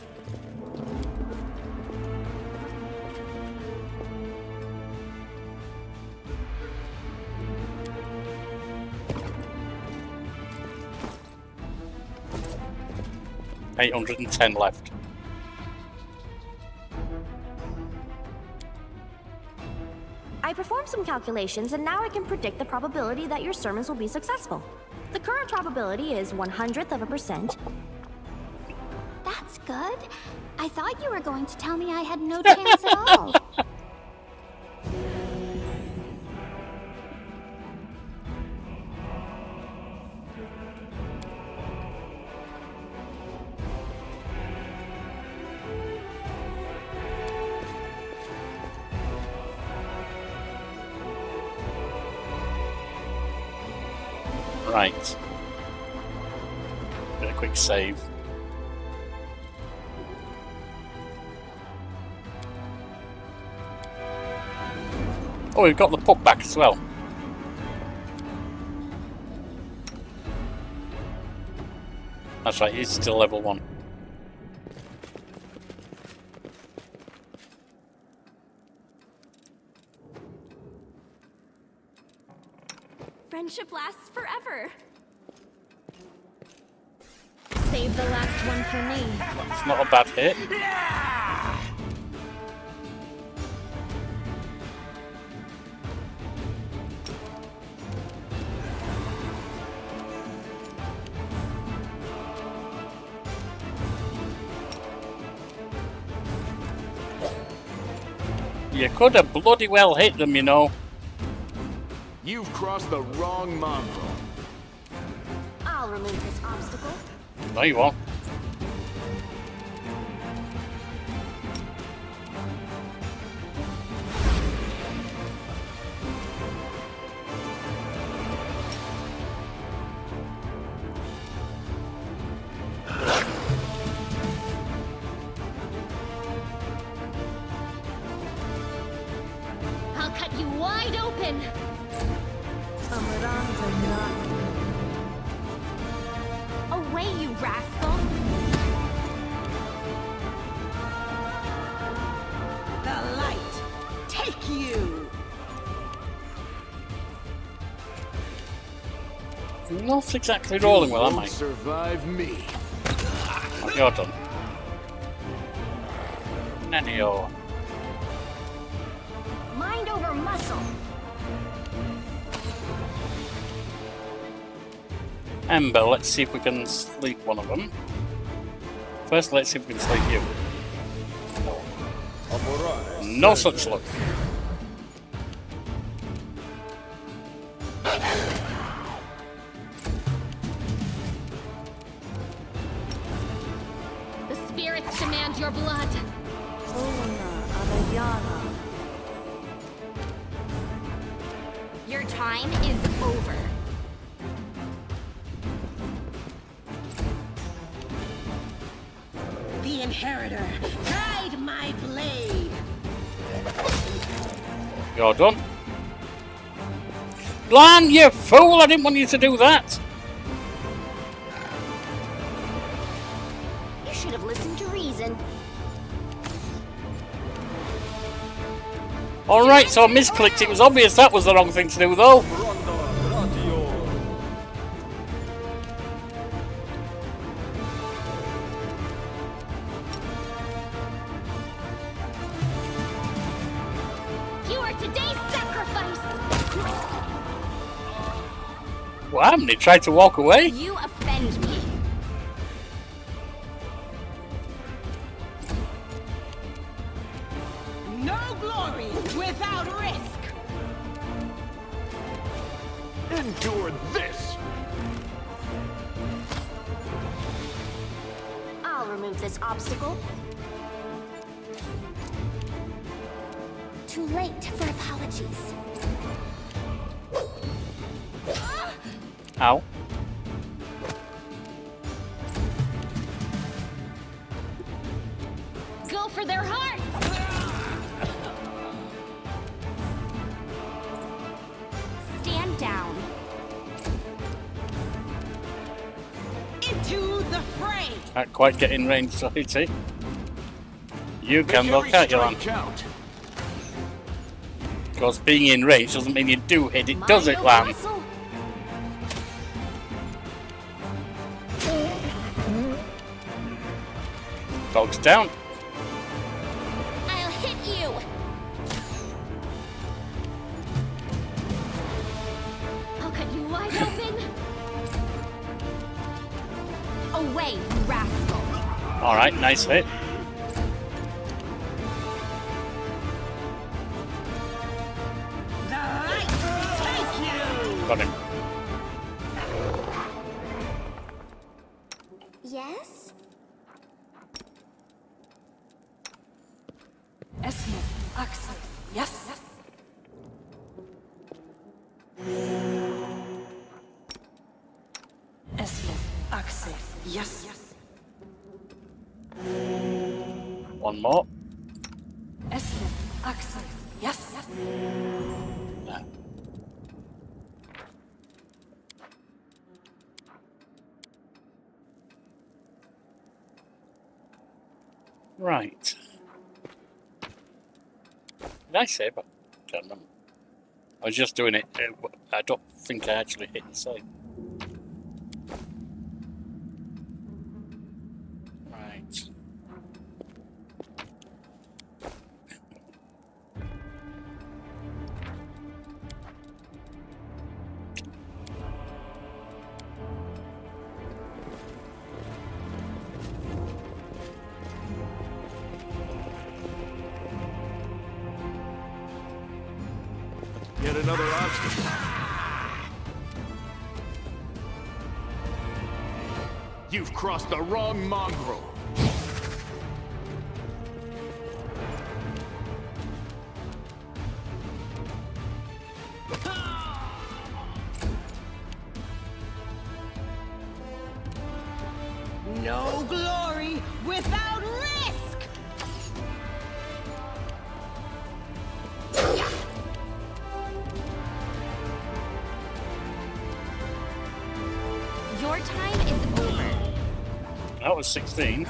S4: $810 left.
S6: I performed some calculations and now I can predict the probability that your sermons will be successful. The current probability is 1/100%.
S5: That's good. I thought you were going to tell me I had no chance at all.
S4: Right. Get a quick save. Oh, we've got the puck back as well. That's right, he's still level 1.
S6: Friendship lasts forever.
S5: Save the last one for me.
S4: It's not a bad hit. You could have bloody well hit them, you know.
S7: You've crossed the wrong mongrel.
S6: I'll remove this obstacle.
S4: No, you won't.
S5: I'll cut you wide open.
S6: Away, you rascal!
S8: The light, take you!
S4: Not exactly rolling well, am I?
S7: Won't survive me.
S4: Oh, you're done. Nanny-o.
S6: Mind over muscle.
S4: Ember, let's see if we can sleep one of them. First, let's see if we can sleep you. No such luck.
S5: The spirits demand your blood.
S6: Your time is over.
S8: The Inheritor, guide my blade!
S4: You're done. Lan, you fool! I didn't want you to do that!
S6: You should have listened to reason.
S4: Alright, so I misclicked. It was obvious that was the wrong thing to do, though.
S6: today's sacrifice!
S4: What happened? He tried to walk away?
S6: You offend me.
S8: No glory without risk.
S7: Endure this!
S6: I'll remove this obstacle.
S5: Too late for apologies.
S4: Ow.
S6: Go for their hearts! Stand down.
S8: Into the fray.
S4: Can't quite get in range, so hit it. You
S7: Make
S4: can, though,
S7: every
S4: can't you,
S7: strike
S4: Lan?
S7: count.
S4: Because being in range doesn't mean you do hit it, does it,
S6: Mind
S4: Lan?
S6: over muscle.
S4: Dog's down.
S6: I'll hit you. I'll cut you wide open. Away, you rascal.
S4: Alright, nice hit.
S8: The light will take you.
S4: Got him.
S5: Yes?
S3: Esme, Axel, yes. Esme, Axel, yes.
S4: One more.
S3: Esme, Axel, yes.
S4: No. Right. Did I save? I can't remember. I was just doing it. I don't think I actually hit the save. Right.
S7: Yet another obstacle. You've crossed the wrong mongrel.
S8: No glory without risk.
S6: Your time is over.
S4: That was 16.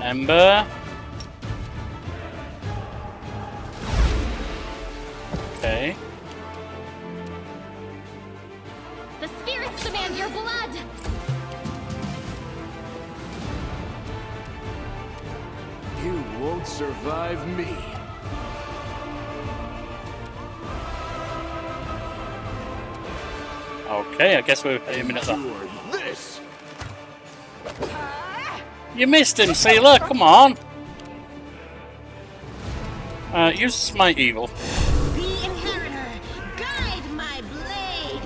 S4: Ember. Okay.
S6: The spirits demand your blood.
S7: You won't survive me.
S4: Okay, I guess we're aiming at that.
S7: Endure this!
S4: You missed him, Sealer. Come on. Use Smite Evil.
S8: The inheritor, guide my blade.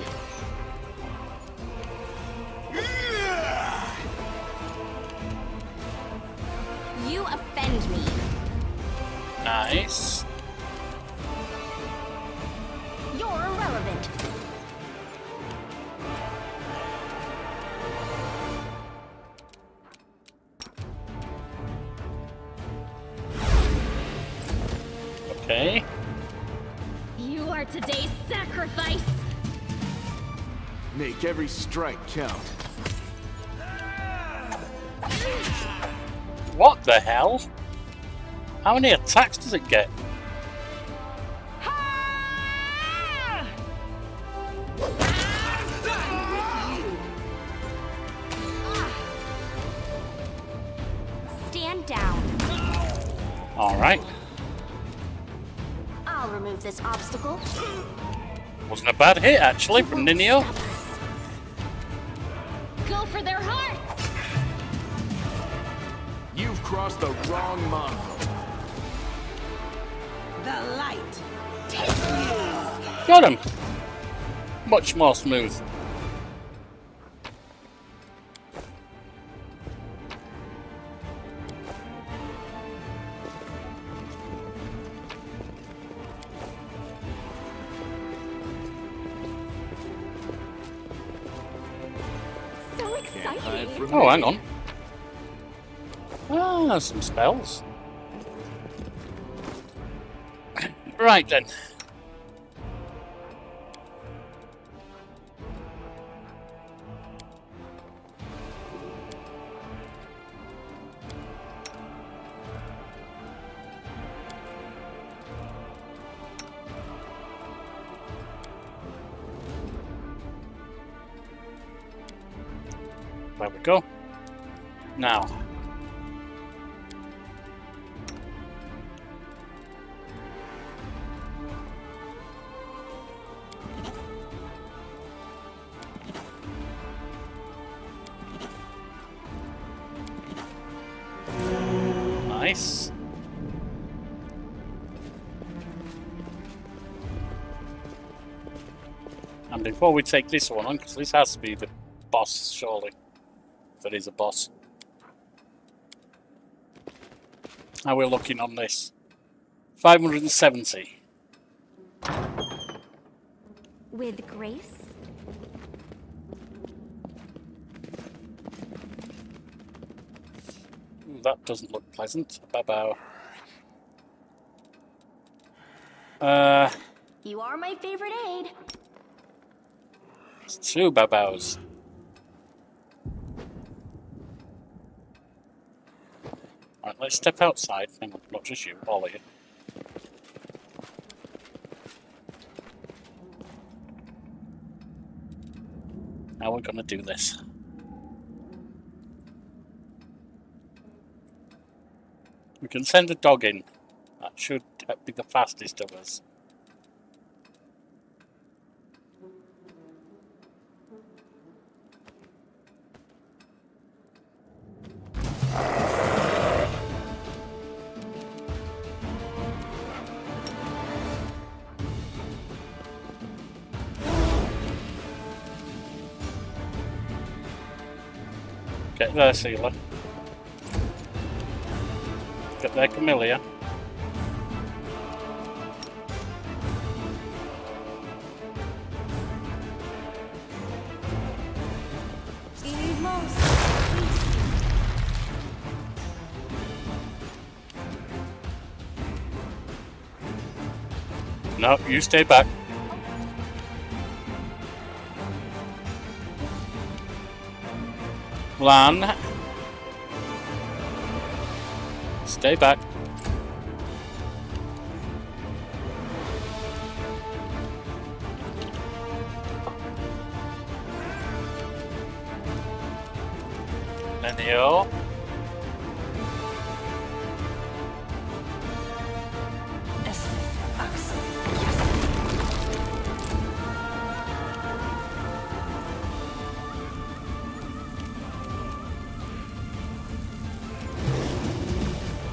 S6: You offend me.
S4: Nice.
S6: You're irrelevant.
S4: Okay.
S6: You are today's sacrifice.
S7: Make every strike count.
S4: What the hell? How many attacks does it get? Alright.
S6: I'll remove this obstacle.
S4: Wasn't a bad hit, actually, from Ninio.
S5: Go for their hearts!
S7: You've crossed the wrong month.
S8: The light. Take you.
S4: Got him. Much more smooth.
S5: So exciting!
S4: Oh, hang on. Ah, some spells. Right then. There we go. Now. Nice. And before we take this one on, because this has to be the boss, surely. If it is a boss. How are we looking on this? 570.
S6: With grace?
S4: That doesn't look pleasant. Bow.
S6: You are my favorite aide.
S4: It's two bows. Alright, let's step outside. Hang on, not just you, all of you. How are we gonna do this? We can send a dog in. That should be the fastest of us. Get there, Sealer. Get there, Camilla. No, you stay back. Lan. Stay back. Nenio.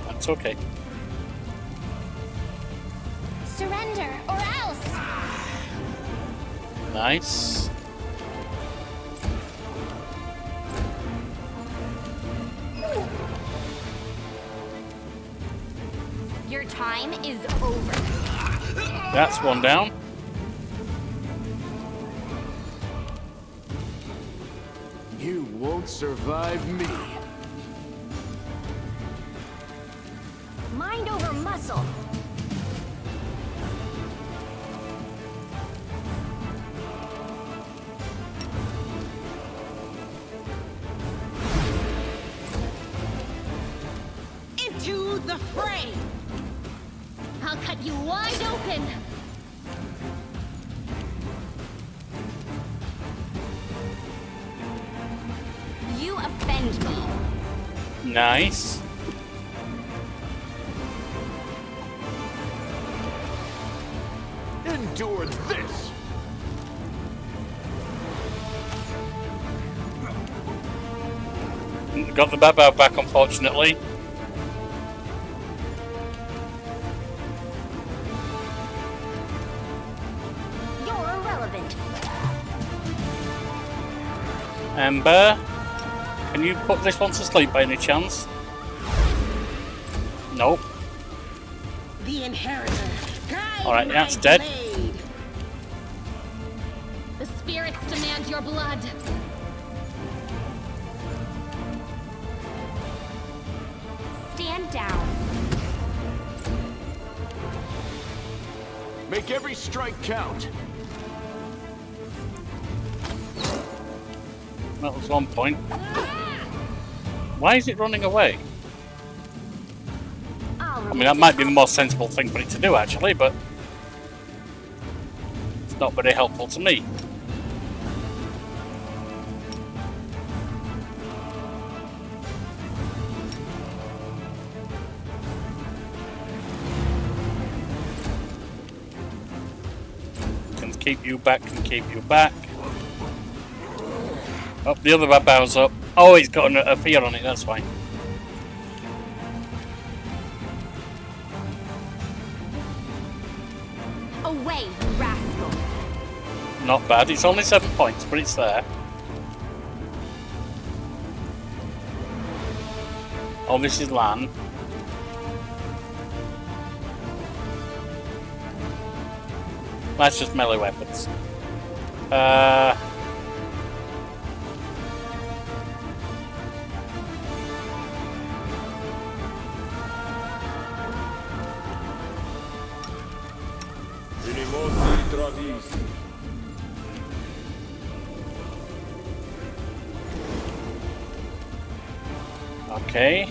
S4: That's okay.
S5: Surrender, or else!
S4: Nice.
S5: Your time is over.
S4: That's one down.
S7: You won't survive me.
S6: Mind over muscle.
S8: Into the fray.
S5: I'll cut you wide open. You offend me.
S4: Nice.
S7: Endure this!
S4: Got the Babao back, unfortunately.
S6: You're irrelevant.
S4: Ember, can you put this one to sleep by any chance? Nope.
S8: The inheritor. Guide
S4: Alright,
S8: my
S4: that's dead.
S8: blade.
S9: The spirits demand your blood.
S6: Stand down.
S7: Make every strike count.
S4: That was one point. Why is it running away? I mean, that might be the most sensible thing for it to do, actually, but it's not very helpful to me. Can keep you back, can keep you back. Oh, the other Babao's up. Oh, he's got a fear on it, that's fine.
S6: Away, you rascal.
S4: Not bad. It's only 7 points, but it's there. Oh, this is Lan. That's just melee weapons. Okay.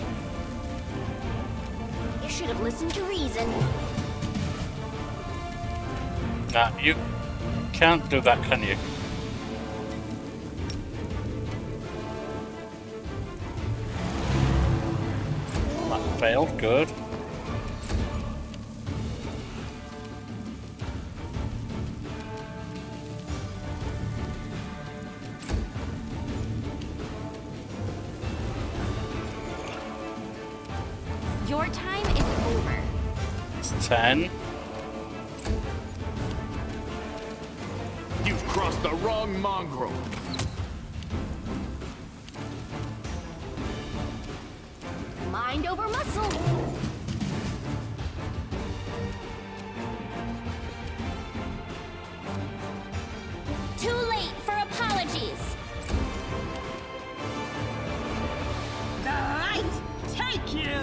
S6: You should have listened to reason.
S4: Nah, you can't do that, can you? That failed, good.
S6: Your time is over.
S4: It's 10.
S7: You've crossed the wrong mongrel.
S6: Mind over muscle. Too late for apologies.
S8: The light take you.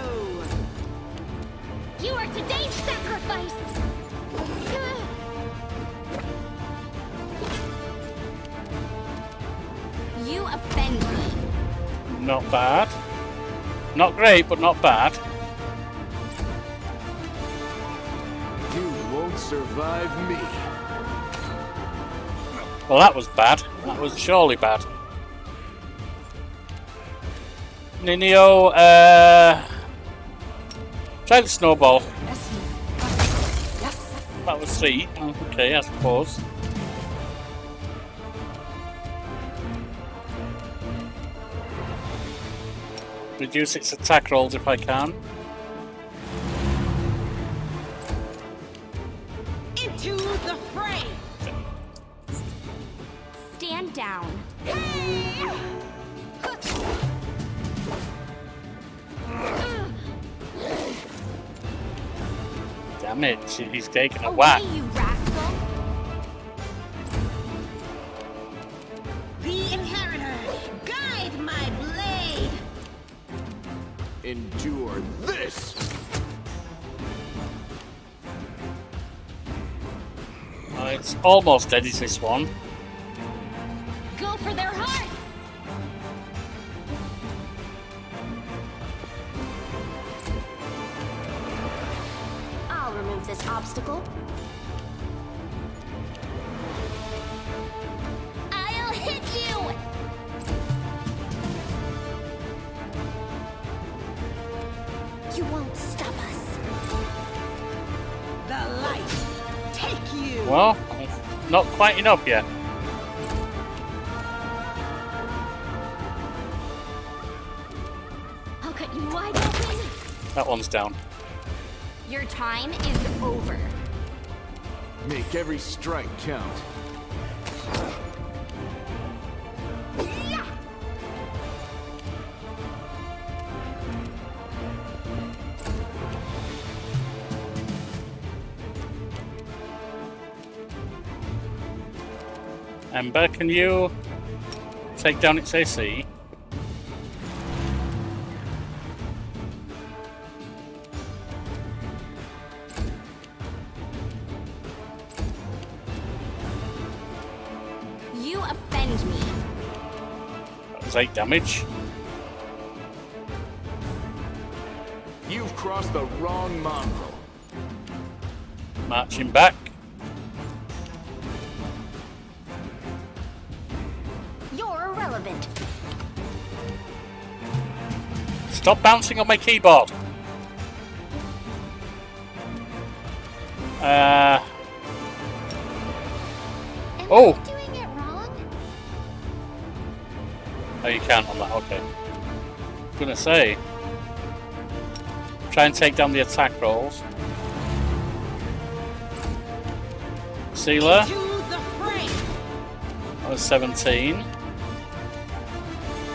S9: You are today's sacrifice.
S6: You offend me.
S4: Not bad. Not great, but not bad.
S7: You won't survive me.
S4: Well, that was bad. That was surely bad. Ninio, try the snowball. That was 3. Okay, I suppose. Reduce its attack rolls if I can.
S8: Into the fray.
S6: Stand down.
S4: Damn it, he's taking a
S6: Away,
S4: whack.
S6: you rascal.
S8: The inheritor. Guide my blade.
S7: Endure this!
S4: It's almost dead, is this one?
S9: Go for their hearts.
S6: I'll remove this obstacle.
S9: I'll hit you.
S6: You won't stop us.
S8: The light take you.
S4: Well, not quite enough yet.
S9: I'll cut you wide open.
S4: That one's down.
S9: Your time is over.
S7: Make every strike count.
S4: Ember, can you take down its AC?
S9: You offend me.
S4: That was 8 damage.
S7: You've crossed the wrong mongrel.
S4: Marching back.
S6: You're irrelevant.
S4: Stop bouncing on my keyboard.
S5: Am
S4: Oh!
S5: I doing it wrong?
S4: Oh, you can't on that, okay. Gonna say. Try and take down the attack rolls. Sealer.
S8: To the frame.
S4: That was 17.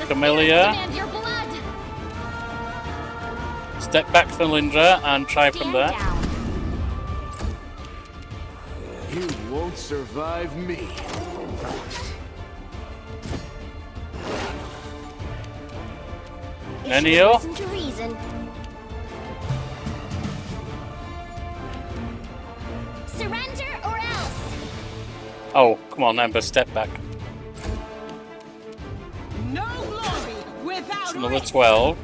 S9: The
S4: Camilla.
S9: spirits demand your blood.
S4: Step back, Cylindra, and try from
S6: Stand
S4: there.
S6: down.
S7: You won't survive me.
S6: You
S4: Nenio?
S6: should listen to reason.
S9: Surrender or else.
S4: Oh, come on, Ember, step back.
S8: No glory without
S4: It's another
S8: risk.
S4: 12.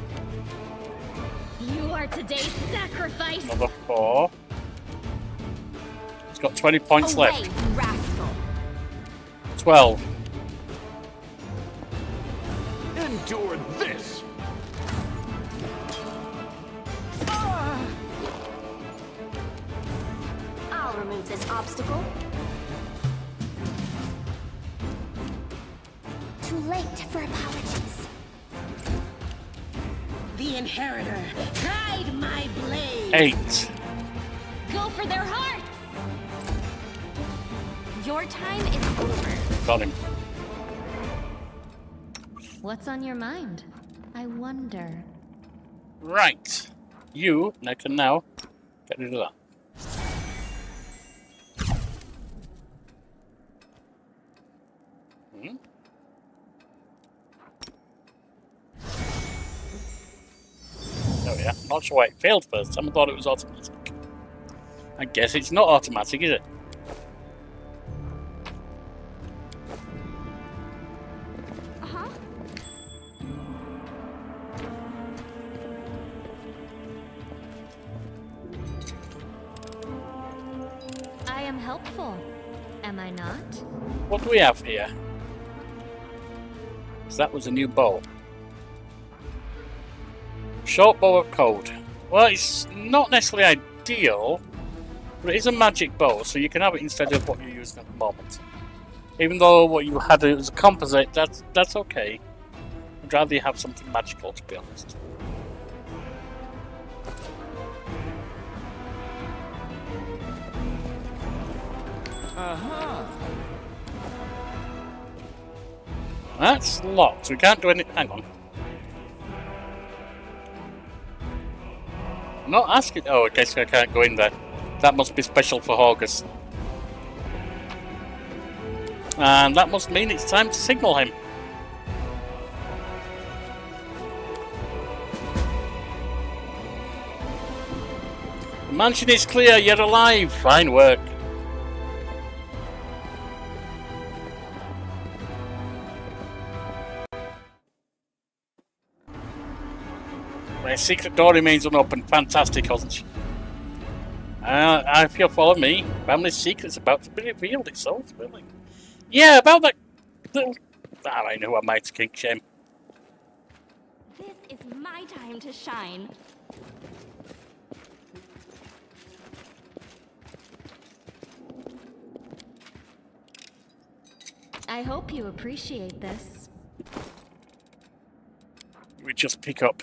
S9: You are today's sacrifice.
S4: Another 4. It's got 20 points
S6: Away,
S4: left.
S6: rascal.
S4: 12.
S7: Endure this.
S6: I'll remove this obstacle.
S5: Too late for apologies.
S8: The inheritor. Guide my blade.
S4: 8.
S9: Go for their hearts.
S6: Your time is over.
S4: Got him.
S9: What's on your mind? I wonder.
S4: Right. You can now get rid of that. Oh yeah, not sure why it failed first time. I thought it was automatic. I guess it's not automatic, is it?
S6: Uh-huh.
S9: I am helpful. Am I not?
S4: What do we have here? So that was a new bow. Short bow of code. Well, it's not necessarily ideal, but it is a magic bow, so you can have it instead of what you're using at the moment. Even though what you had was a composite, that's okay. I'd rather you have something magical, to be honest. That's locked, so we can't do anything. Hang on. I'm not asking. Oh, I guess I can't go in there. That must be special for August. And that must mean it's time to signal him. The mansion is clear, you're alive. Fine work. My secret door remains unopened. Fantastic, wasn't she? If you'll follow me, family secret's about to be revealed. It's so thrilling. Yeah, about that little... I know who I might kink shame.
S6: This is my time to shine.
S9: I hope you appreciate this.
S4: We just pick up.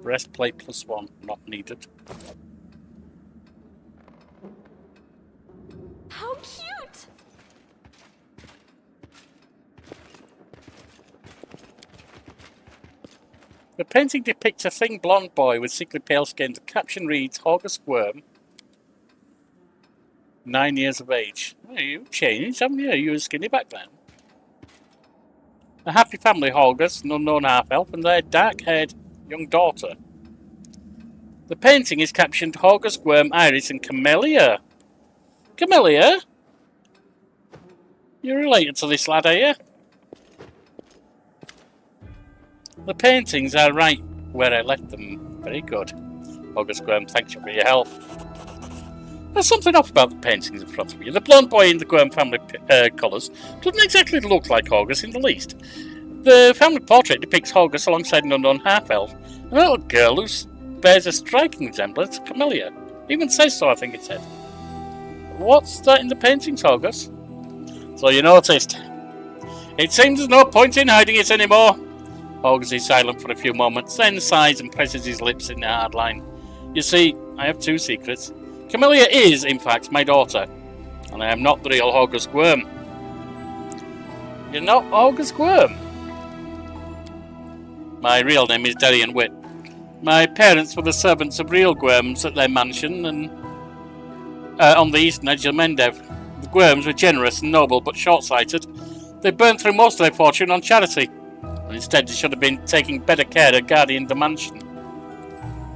S4: Breastplate +1, not needed.
S6: How cute!
S4: The painting depicts a thin blonde boy with sickly pale skin. The caption reads, August Gwerm, 9 years of age. Well, you've changed, haven't you? You were skinny back then. A happy family, August, an unknown half-elf, and their dark-haired young daughter. The painting is captioned August Gwerm, Iris, and Camilla. Camilla? You're related to this lad, are you? The paintings are right where I left them. Very good. August Gwerm, thank you for your help. There's something off about the paintings in front of you. The blonde boy in the Gwerm family colours doesn't exactly look like August in the least. The family portrait depicts August alongside an unknown half-elf, and a little girl who bears a striking resemblance to Camilla. Even says so, I think it said. What's that in the paintings, August? So you noticed. It seems there's no point in hiding it anymore. August is silent for a few moments, then sighs and presses his lips in a hard line. You see, I have two secrets. Camilla is, in fact, my daughter, and I am not the real August Gwerm. You're not August Gwerm? My real name is Darian Witt. My parents were the servants of real Gwerms at their mansion and on the eastern edge of Mendev. The Gwerms were generous and noble, but short-sighted. They burned through most of their fortune on charity, and instead they should have been taking better care of guarding the mansion.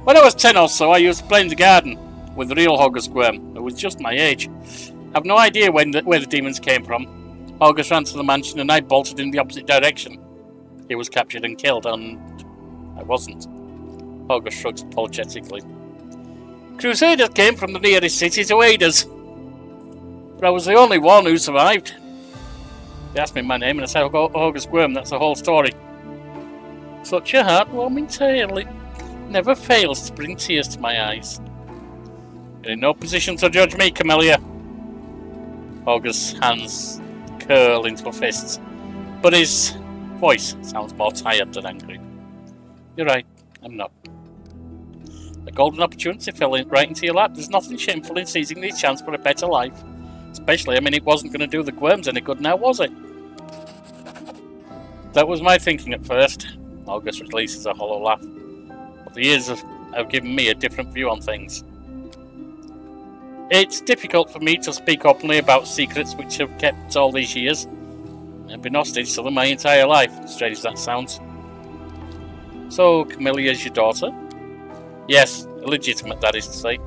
S4: When I was 10 or so, I used to play in the garden with the real August Gwerm, who was just my age. I have no idea where the demons came from. August ran to the mansion and I bolted in the opposite direction. He was captured and killed, and I wasn't. August shrugs apologetically. Crusaders came from the nearest city to aid us, but I was the only one who survived. They asked me my name and I said August Gwerm, that's the whole story. Such a heartwarming tale, it never fails to bring tears to my eyes. You're in no position to judge me, Camilla. August's hands curl into fists, but his voice sounds more tired than angry. You're right, I'm not. A golden opportunity fell right into your lap. There's nothing shameful in seizing the chance for a better life. Especially, it wasn't going to do the Gwerms any good now, was it? That was my thinking at first. August releases a hollow laugh. But the years have given me a different view on things. It's difficult for me to speak openly about secrets which I've kept all these years. I've been hostage to them my entire life, strange as that sounds. So, Camilla is your daughter? Yes, illegitimate, that is to say.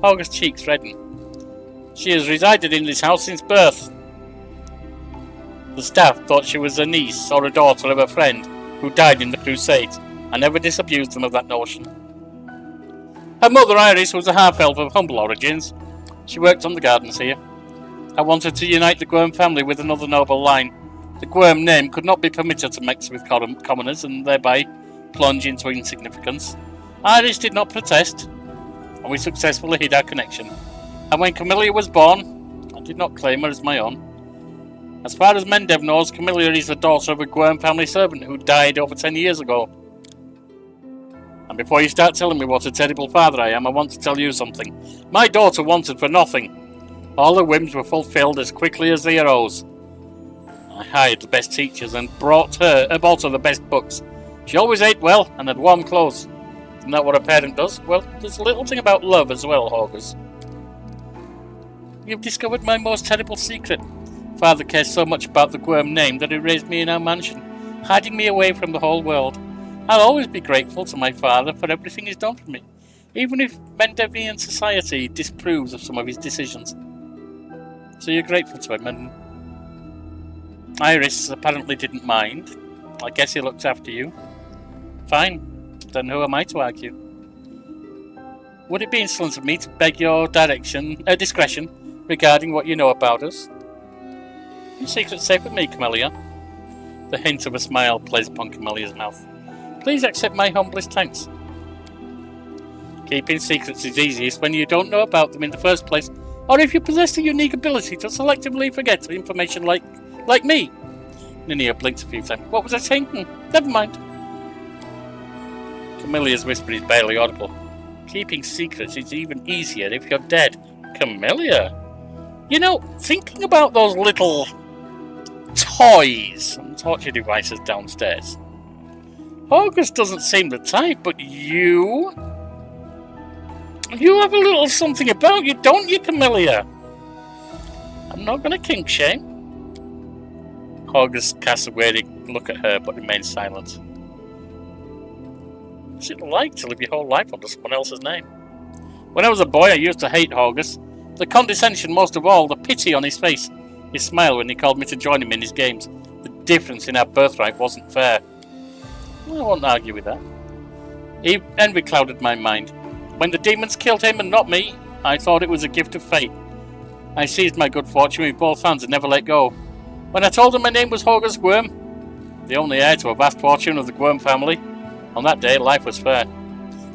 S4: August's cheeks redden. She has resided in this house since birth. The staff thought she was a niece or a daughter of a friend who died in the Crusades. I never disabused them of that notion. Her mother, Iris, was a half-elf of humble origins. She worked on the gardens here. I wanted to unite the Gwerm family with another noble line. The Gwerm name could not be permitted to mix with commoners and thereby plunge into insignificance. Iris did not protest, and we successfully hid our connection. And when Camilla was born, I did not claim her as my own. As far as Mendev knows, Camilla is the daughter of a Gwerm family servant who died over 10 years ago. And before you start telling me what a terrible father I am, I want to tell you something. My daughter wanted for nothing. All her whims were fulfilled as quickly as they arose. I hired the best teachers and bought her the best books. She always ate well and had warm clothes. Isn't that what a parent does? Well, there's a little thing about love as well, August. You've discovered my most terrible secret. Father cares so much about the Gwerm name that he raised me in our mansion, hiding me away from the whole world. I'll always be grateful to my father for everything he's done for me, even if Mendevian society disapproves of some of his decisions. So you're grateful to him, and Iris apparently didn't mind. I guess he looked after you. Fine, then who am I to argue? Would it be insolent of me to beg your discretion regarding what you know about us? Your secret's safe with me, Camilla. The hint of a smile plays upon Camilla's mouth. Please accept my humblest thanks. Keeping secrets is easiest when you don't know about them in the first place. Or if you possess a unique ability to selectively forget information like me. Ninia blinked a few times. What was I saying? Never mind. Camilla's whisper is barely audible. Keeping secrets is even easier if you're dead. Camilla? You know, thinking about those little toys and torture devices downstairs. August doesn't seem the type, but you have a little something about you, don't you, Camilla? I'm not going to kink shame. August casts a wary look at her, but remains silent. What's it like to live your whole life under someone else's name? When I was a boy, I used to hate August. The condescension most of all, the pity on his face, his smile when he called me to join him in his games. The difference in our birthright wasn't fair. I won't argue with that. Envy clouded my mind. When the demons killed him and not me, I thought it was a gift of fate. I seized my good fortune with both hands and never let go. When I told him my name was August Gwerm, the only heir to a vast fortune of the Gwerm family, on that day life was fair.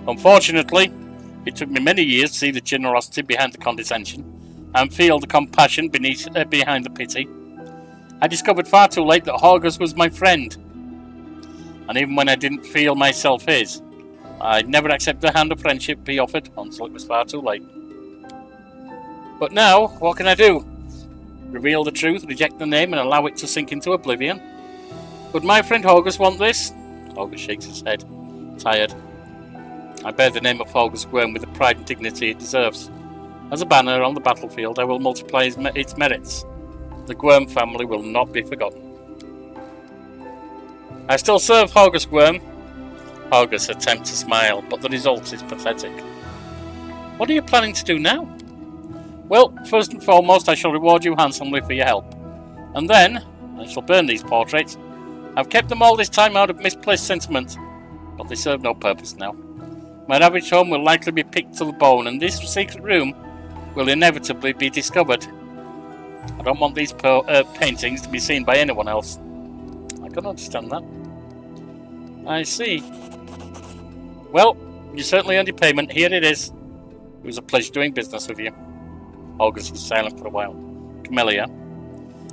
S4: Unfortunately, it took me many years to see the generosity behind the condescension and feel the compassion behind the pity. I discovered far too late that August was my friend. And even when I didn't feel myself his, I'd never accept the hand of friendship he offered until it was far too late. But now, what can I do? Reveal the truth, reject the name, and allow it to sink into oblivion? Would my friend August want this? August shakes his head, tired. I bear the name of August Gwerm with the pride and dignity it deserves. As a banner on the battlefield, I will multiply its merits. The Gwerm family will not be forgotten. I still serve August Gwerm. August attempts to smile, but the result is pathetic. What are you planning to do now? Well, first and foremost, I shall reward you handsomely for your help. And then, I shall burn these portraits. I've kept them all this time out of misplaced sentiment, but they serve no purpose now. My ravaged home will likely be picked to the bone, and this secret room will inevitably be discovered. I don't want these paintings to be seen by anyone else. I can understand that. I see. Well, you certainly earned your payment. Here it is. It was a pleasure doing business with you. August was silent for a while. Camilla,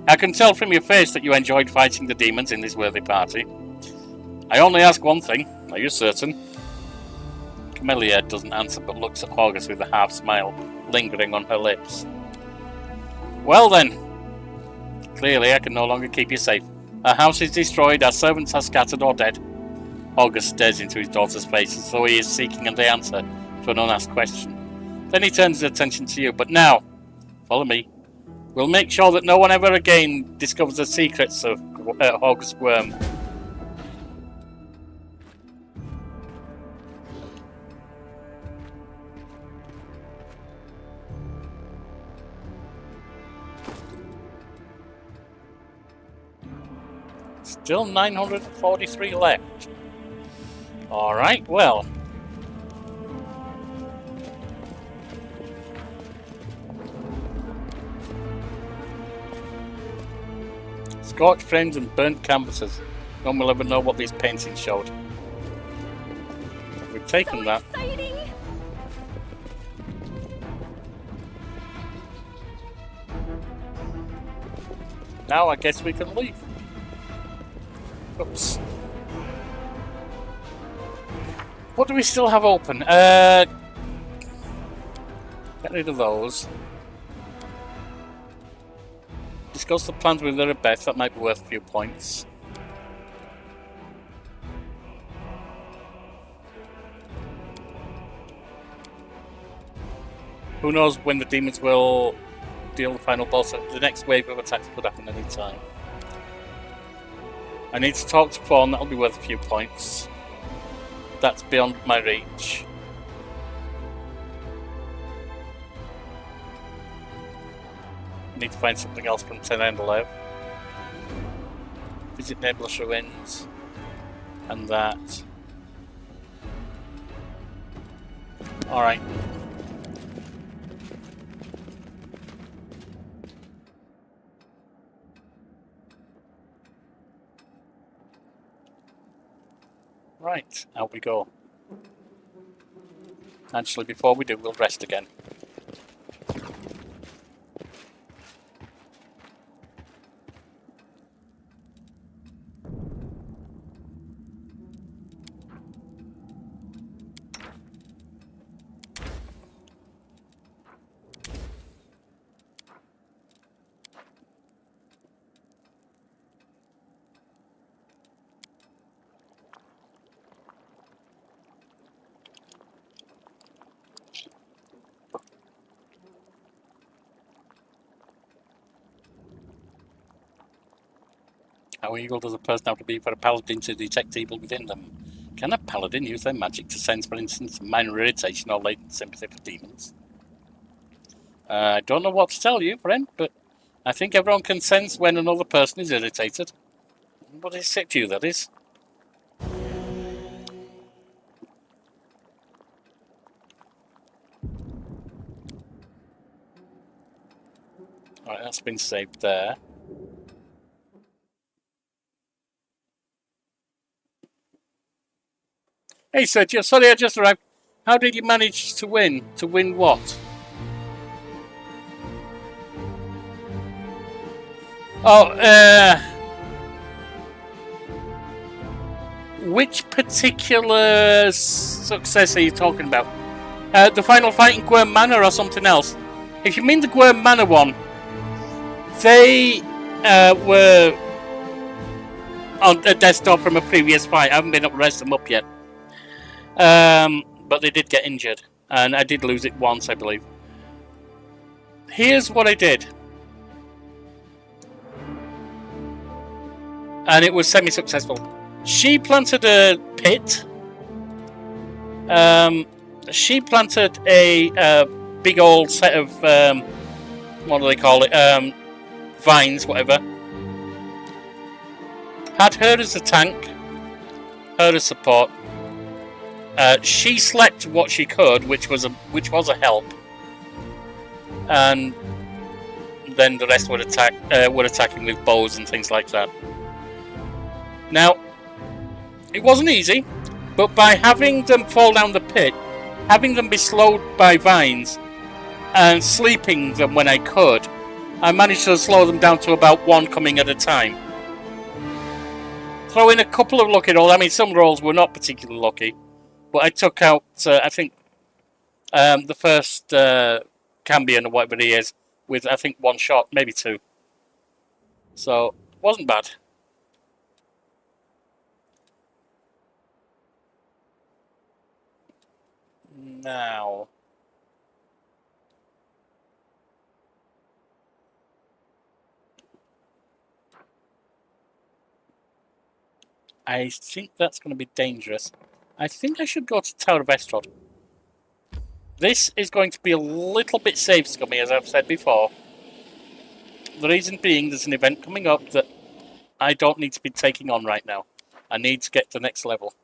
S4: I can tell from your face that you enjoyed fighting the demons in this worthy party. I only ask one thing. Are you certain? Camilla doesn't answer but looks at August with a half smile lingering on her lips. Well then. Clearly I can no longer keep you safe. Our house is destroyed, our servants are scattered or dead. August stares into his daughter's face as though he is seeking the answer to an unasked question. Then he turns his attention to you. But now, follow me. We'll make sure that no one ever again discovers the secrets of August Gwerm. Still 943 left. Alright, well. Scorched frames and burnt canvases. No one will ever know what these paintings showed. We've taken that.
S6: Exciting.
S4: Now I guess we can leave. Oops. What do we still have open? Get rid of those. Discuss the plans with Beth. That might be worth a few points. Who knows when the demons will deal the final boss? The next wave of attacks could happen any time. I need to talk to Fawn. That'll be worth a few points. That's beyond my reach. Need to find something else from Tenendalo. Visit Nebulous Ruins. And that. Alright. Right, out we go. Actually, before we do, we'll rest again. How evil does a person have to be for a paladin to detect evil within them? Can a paladin use their magic to sense, for instance, minor irritation or latent sympathy for demons? I don't know what to tell you, friend, but I think everyone can sense when another person is irritated. But except you, that is. Alright, that's been saved there. Hey, sir, sorry, I just arrived. How did you manage to win? To win what? Oh, which particular success are you talking about? The final fight in Gwerm Manor or something else? If you mean the Gwerm Manor one, they were on a desktop from a previous fight. I haven't been able to rest them up yet. But they did get injured, and I did lose it once, I believe. Here's what I did. And it was semi-successful. She planted a pit. She planted a big old set of, what do they call it? Vines, whatever. Had her as a tank. Her as support. She slept what she could, which was a help. And then the rest would attacking with bows and things like that. Now, it wasn't easy, but by having them fall down the pit, having them be slowed by vines, and sleeping them when I could, I managed to slow them down to about one coming at a time. Throw in a couple of lucky rolls. I mean, some rolls were not particularly lucky, but I took out, I think, the first Cambion or whatever he is, with, I think, one shot, maybe two. So, wasn't bad. Now, I think that's going to be dangerous. I think I should go to Tower of Estrod. This is going to be a little bit safe, Scummy, as I've said before. The reason being, there's an event coming up that I don't need to be taking on right now. I need to get to the next level.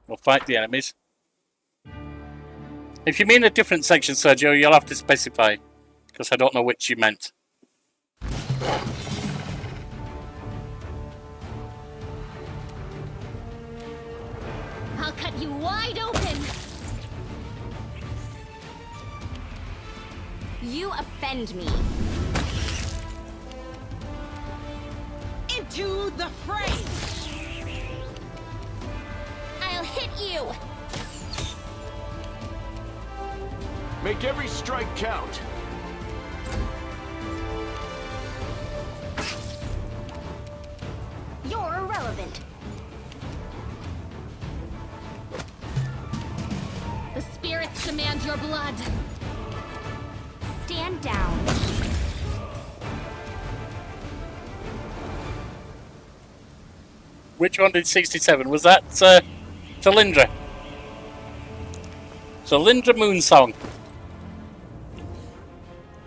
S4: We'll fight the enemies. If you mean a different section, Sergio, you'll have to specify, because I don't know which you meant.
S9: I'll cut you wide open.
S6: You offend me.
S8: Into the fray!
S6: I'll hit you.
S7: Make every strike count.
S6: You're irrelevant.
S9: The spirits demand your blood.
S6: Stand down.
S4: Which one did 67? Was that Talindra? Talindra Moonsong.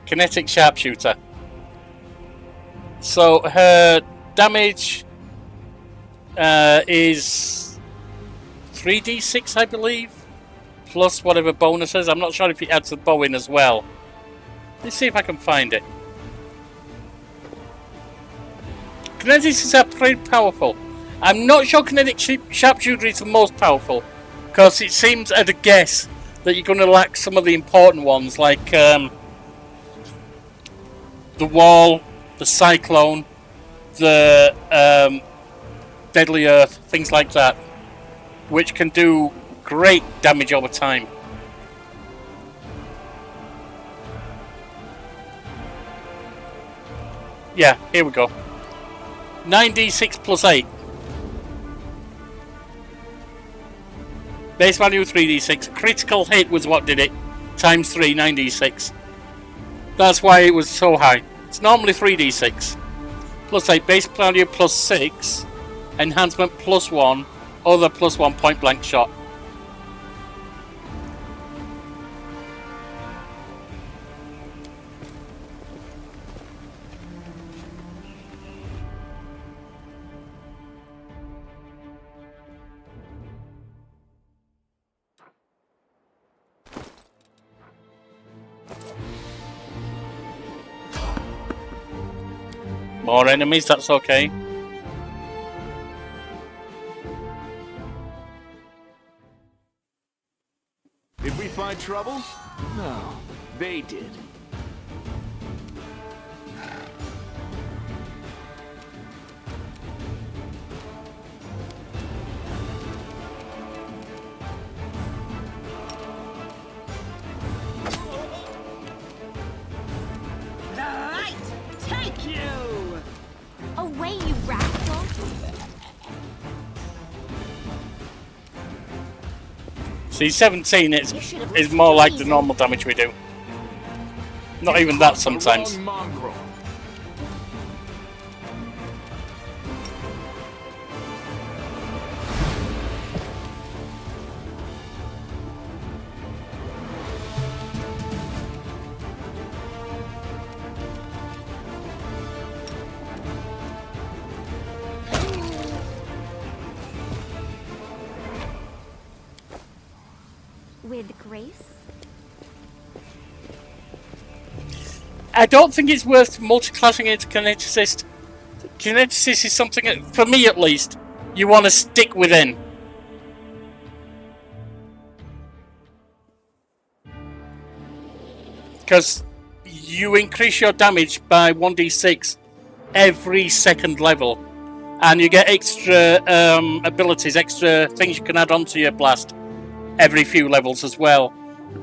S4: Kinetic Sharpshooter. So her damage is 3d6, I believe, plus whatever bonuses. I'm not sure if it adds the bow in as well. Let's see if I can find it. Kinetics are pretty powerful. I'm not sure Kinetic Sharpshooter is the most powerful, because it seems at a guess that you're going to lack some of the important ones, like the Wall, the Cyclone, the Deadly Earth, things like that, which can do great damage over time. Yeah, here we go. 9d6 plus 8. Base value 3d6. Critical hit was what did it. times 3, 9d6. That's why it was so high. It's normally 3d6. Plus 8, base value plus 6, enhancement plus 1, other plus 1 point blank shot. More enemies, that's okay.
S7: Did we find trouble? No, they did.
S8: The light take you!
S6: Away, you rascal!
S4: See, 17 is more like the normal damage we do. Not even that sometimes.
S7: The wrong mongrel.
S6: With grace?
S4: I don't think it's worth multiclassing into Kineticist. Kineticist is something, that, for me at least, you want to stick within. Because you increase your damage by 1d6 every second level. And you get extra abilities, extra things you can add onto your blast every few levels as well.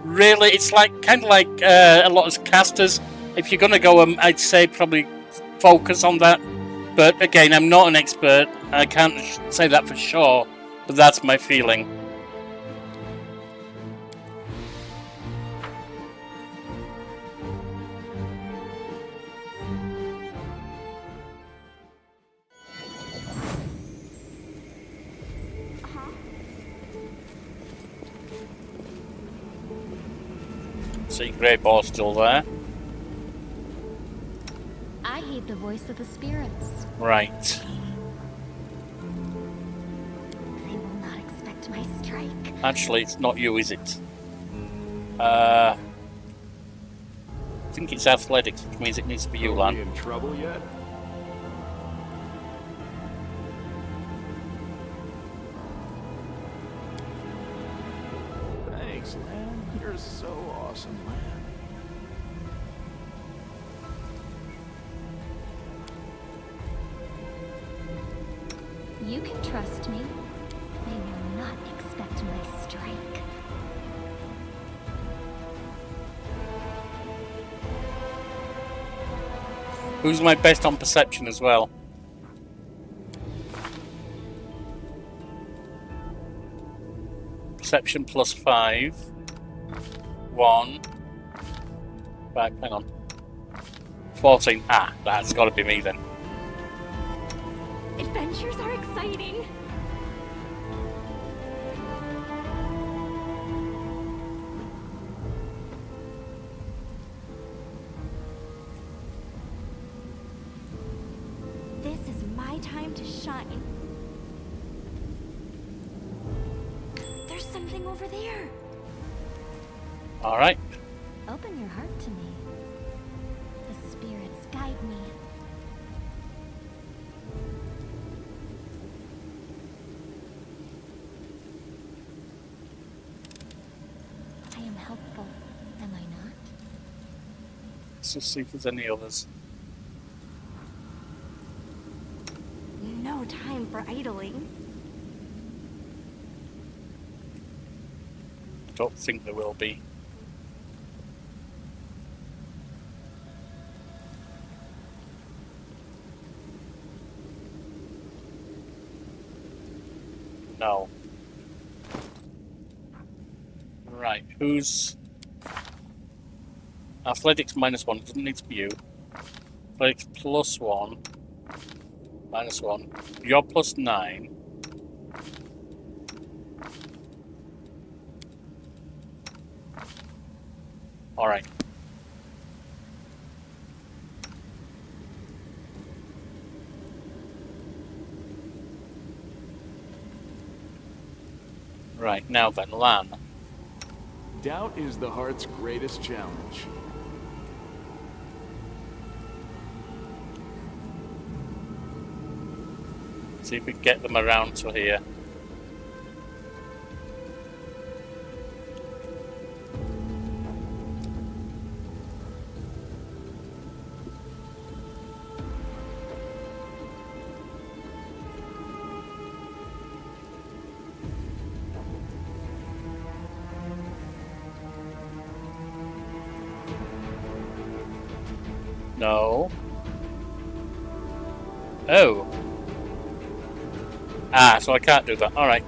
S4: Really, it's like kind of like a lot of casters. If you're going to go, I'd say probably focus on that. But again, I'm not an expert. I can't say that for sure, but that's my feeling. See, Grey Ball's still there.
S9: I heed the voice of the spirits.
S4: Right.
S6: They will not expect my strike.
S4: Actually, it's not you, is it? I think it's athletics, which means it needs to be you,
S7: Are we
S4: Lan.
S7: in trouble yet? Thanks, man. You're so awesome, man.
S9: You can trust me. They will not expect my strike.
S4: Who's my best on perception as well? Perception plus 5. 1. Right, hang on. 14. Ah, that's got to be me then.
S6: Adventures are exciting. This is my time to shine. There's something over there.
S4: All right.
S9: Open your heart to me. The spirits guide me. I am helpful, am I not?
S4: Let's just see if there's any others.
S6: No time for idling.
S4: Don't think there will be. No. Right, who's Athletics -1. It doesn't need to be you. Athletics +1. -1. You're +9. Alright. Right, now then, Lan.
S7: Doubt is the heart's greatest challenge.
S4: See if we can get them around to here. No. Oh. Ah, so I can't do that. Alright.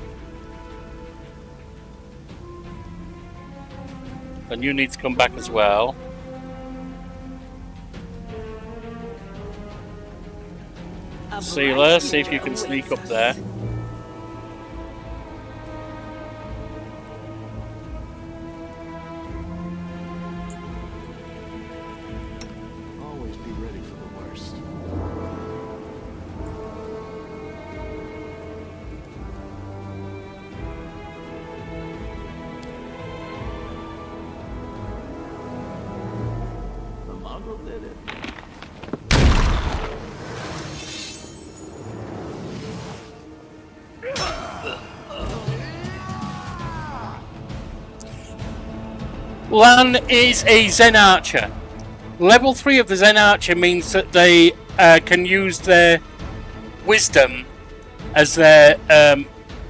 S4: Then you need to come back as well. Sealer, see if you can sneak up there.
S7: Always be ready for the worst. The Mongol did it.
S4: Lan is a Zen Archer. Level 3 of the Zen Archer means that they can use their wisdom as their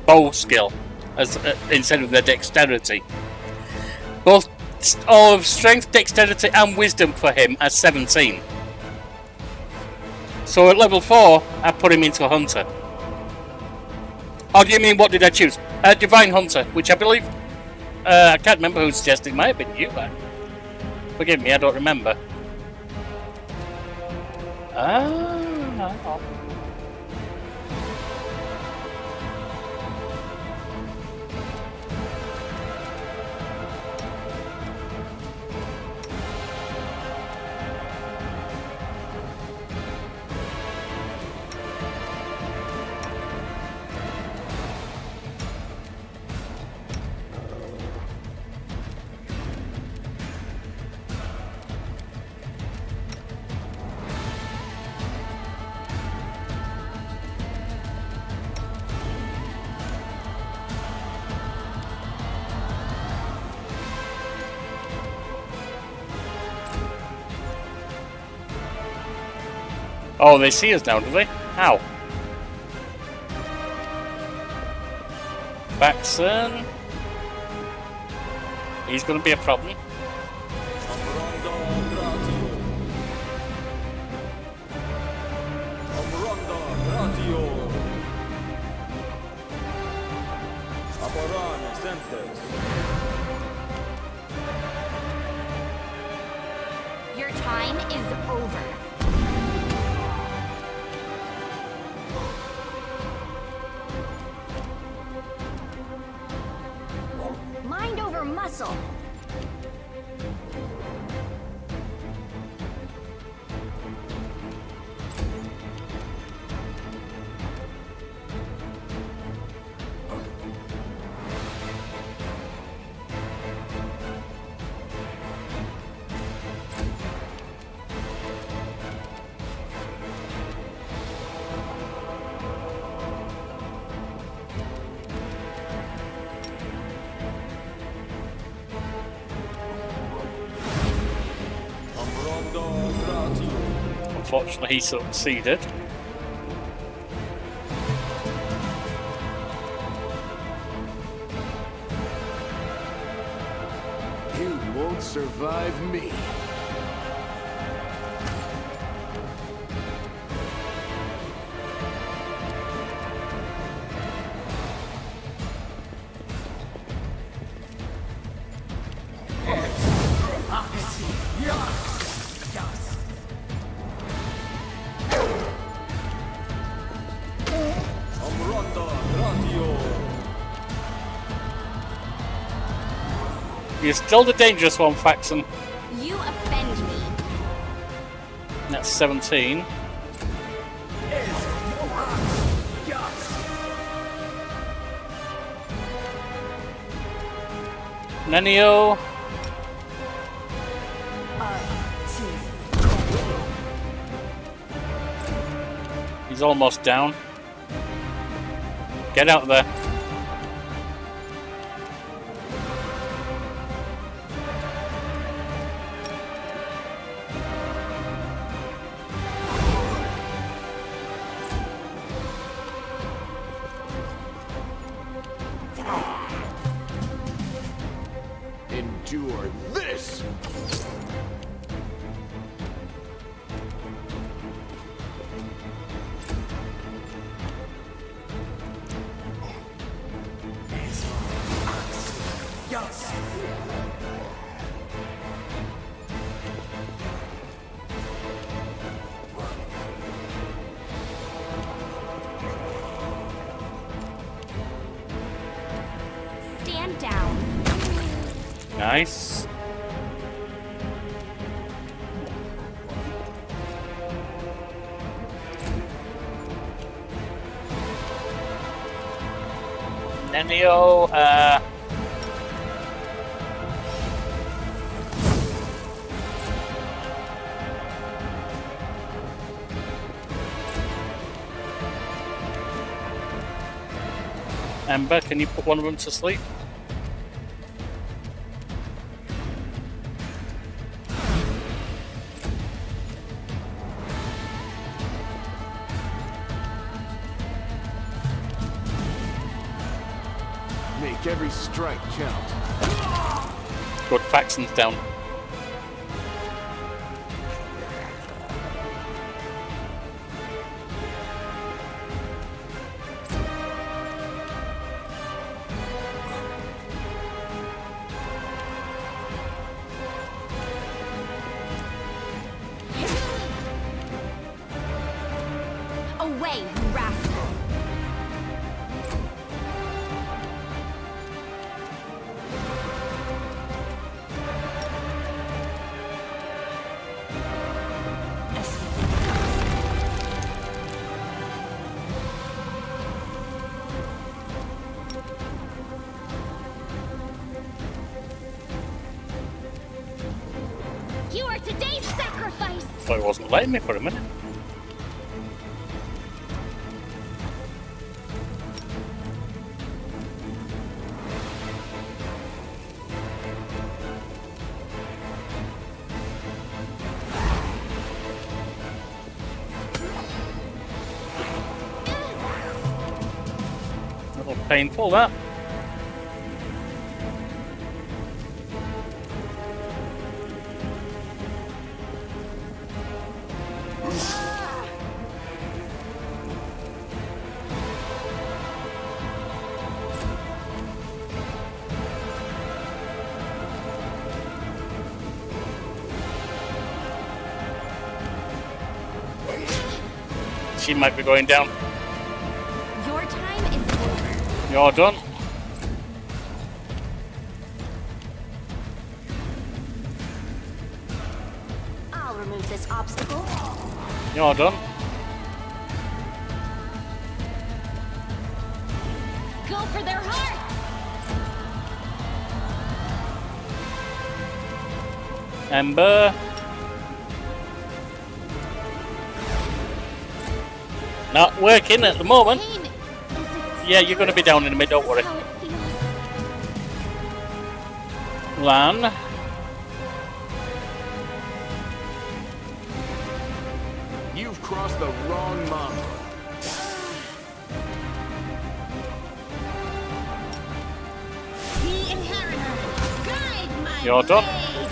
S4: bow skill, as instead of their dexterity. Both all of strength, dexterity, and wisdom for him as 17. So at level 4, I put him into a hunter. Oh, do you mean what did I choose? Divine Hunter, which I believe I can't remember who suggested. It might have been you, but forgive me, I don't remember. Ah. Oh, they see us now, do they? How? Baxon. He's going to be a problem.
S6: Your time is over. Mind over muscle.
S4: Unfortunately, he succeeded.
S7: You won't survive me.
S4: You're still the dangerous one, Faxon.
S6: You offend me.
S4: That's 17. Nenio. He's almost down. Get out there.
S7: Endure this!
S6: Stand down.
S4: Nice. Nenio, Amber, can you put one of them to sleep?
S7: Make every strike count.
S4: Good, Faxon's down.
S6: Away, you rascal.
S9: You are today's sacrifice!
S4: So it wasn't letting me for a minute. A little painful, that. She might be going down.
S6: Your time is over.
S4: You're done.
S6: I'll remove this obstacle.
S4: You're done.
S9: Go for their hearts!
S4: Ember. Not working at the moment.
S9: Pain is
S4: Yeah, you're going to be down in a minute, don't worry.
S9: how it feels.
S4: Lan.
S7: You've crossed the wrong mountain.
S8: The inheritor, guide my
S4: You're done.
S8: blade.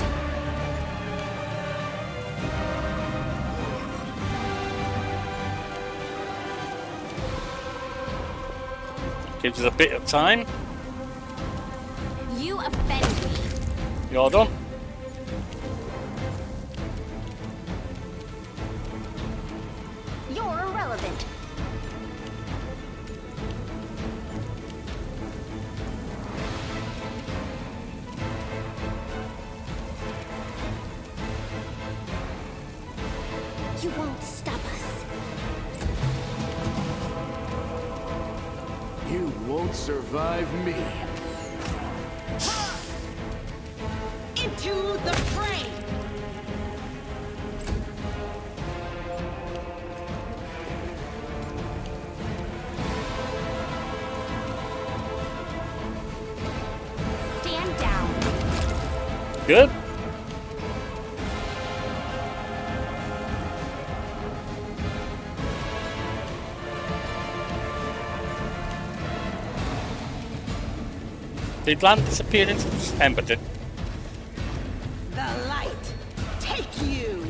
S4: Gives us a bit of time.
S6: You offend me.
S4: You're done.
S6: You're irrelevant.
S5: You won't stop us.
S7: You won't survive me.
S8: Into the fray!
S6: Stand down.
S4: Good. Did land disappear into the Ember? Did
S8: The light, take you!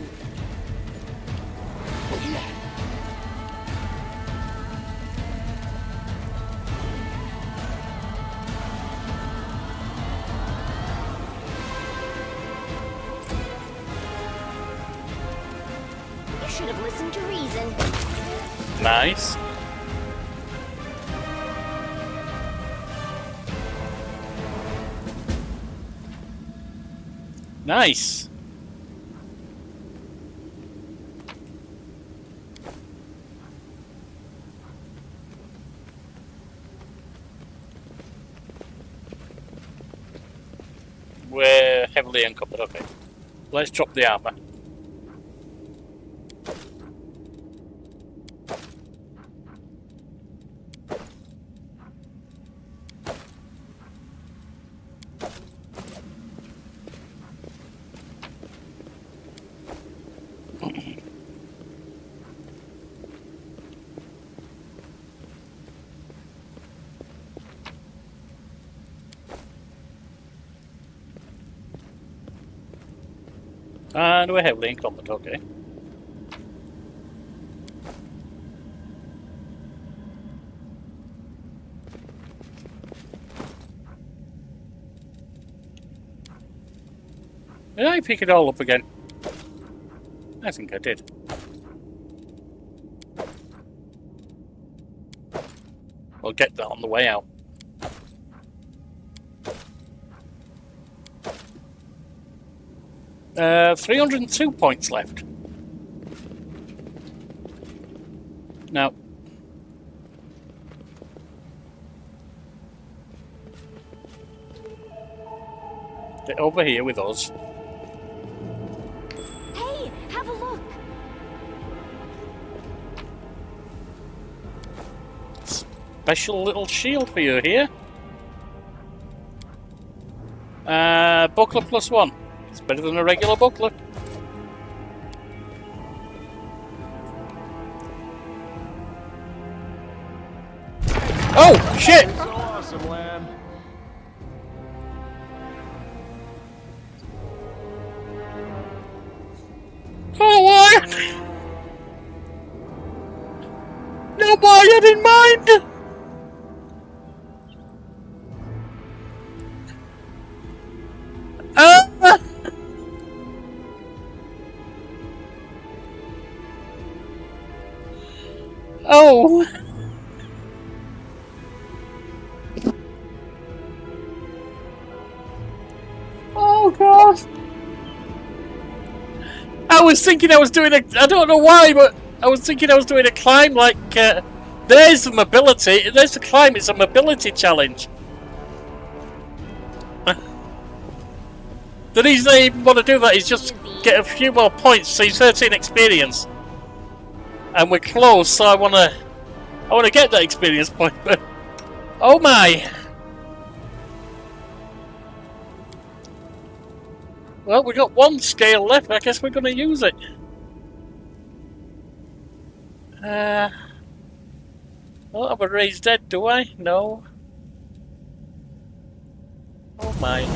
S6: You should have listened to reason.
S4: nice. Nice. We're heavily encumbered, okay. Let's drop the armor. And we're heavily encumbered, okay. Did I pick it all up again? I think I did. We'll get that on the way out. Uh, 302 points left. Now, they're over here with us.
S6: Hey, have a look.
S4: Special little shield for you here. Buckler +1. It's better than a regular buckler. Oh, shit!
S7: So awesome, lad.
S4: Oh, what? No, boy, I didn't mind! Oh! Oh, God! I was thinking I was doing a... I don't know why, but I was thinking I was doing a climb like... there's the mobility. There's the climb. It's a mobility challenge. The reason I even want to do that is just get a few more points, see 13 experience. And we're close, so I want to get that experience point, but... Oh my! Well, we got one scale left, I guess we're going to use it. I don't have a raised dead, do I? No. Oh my.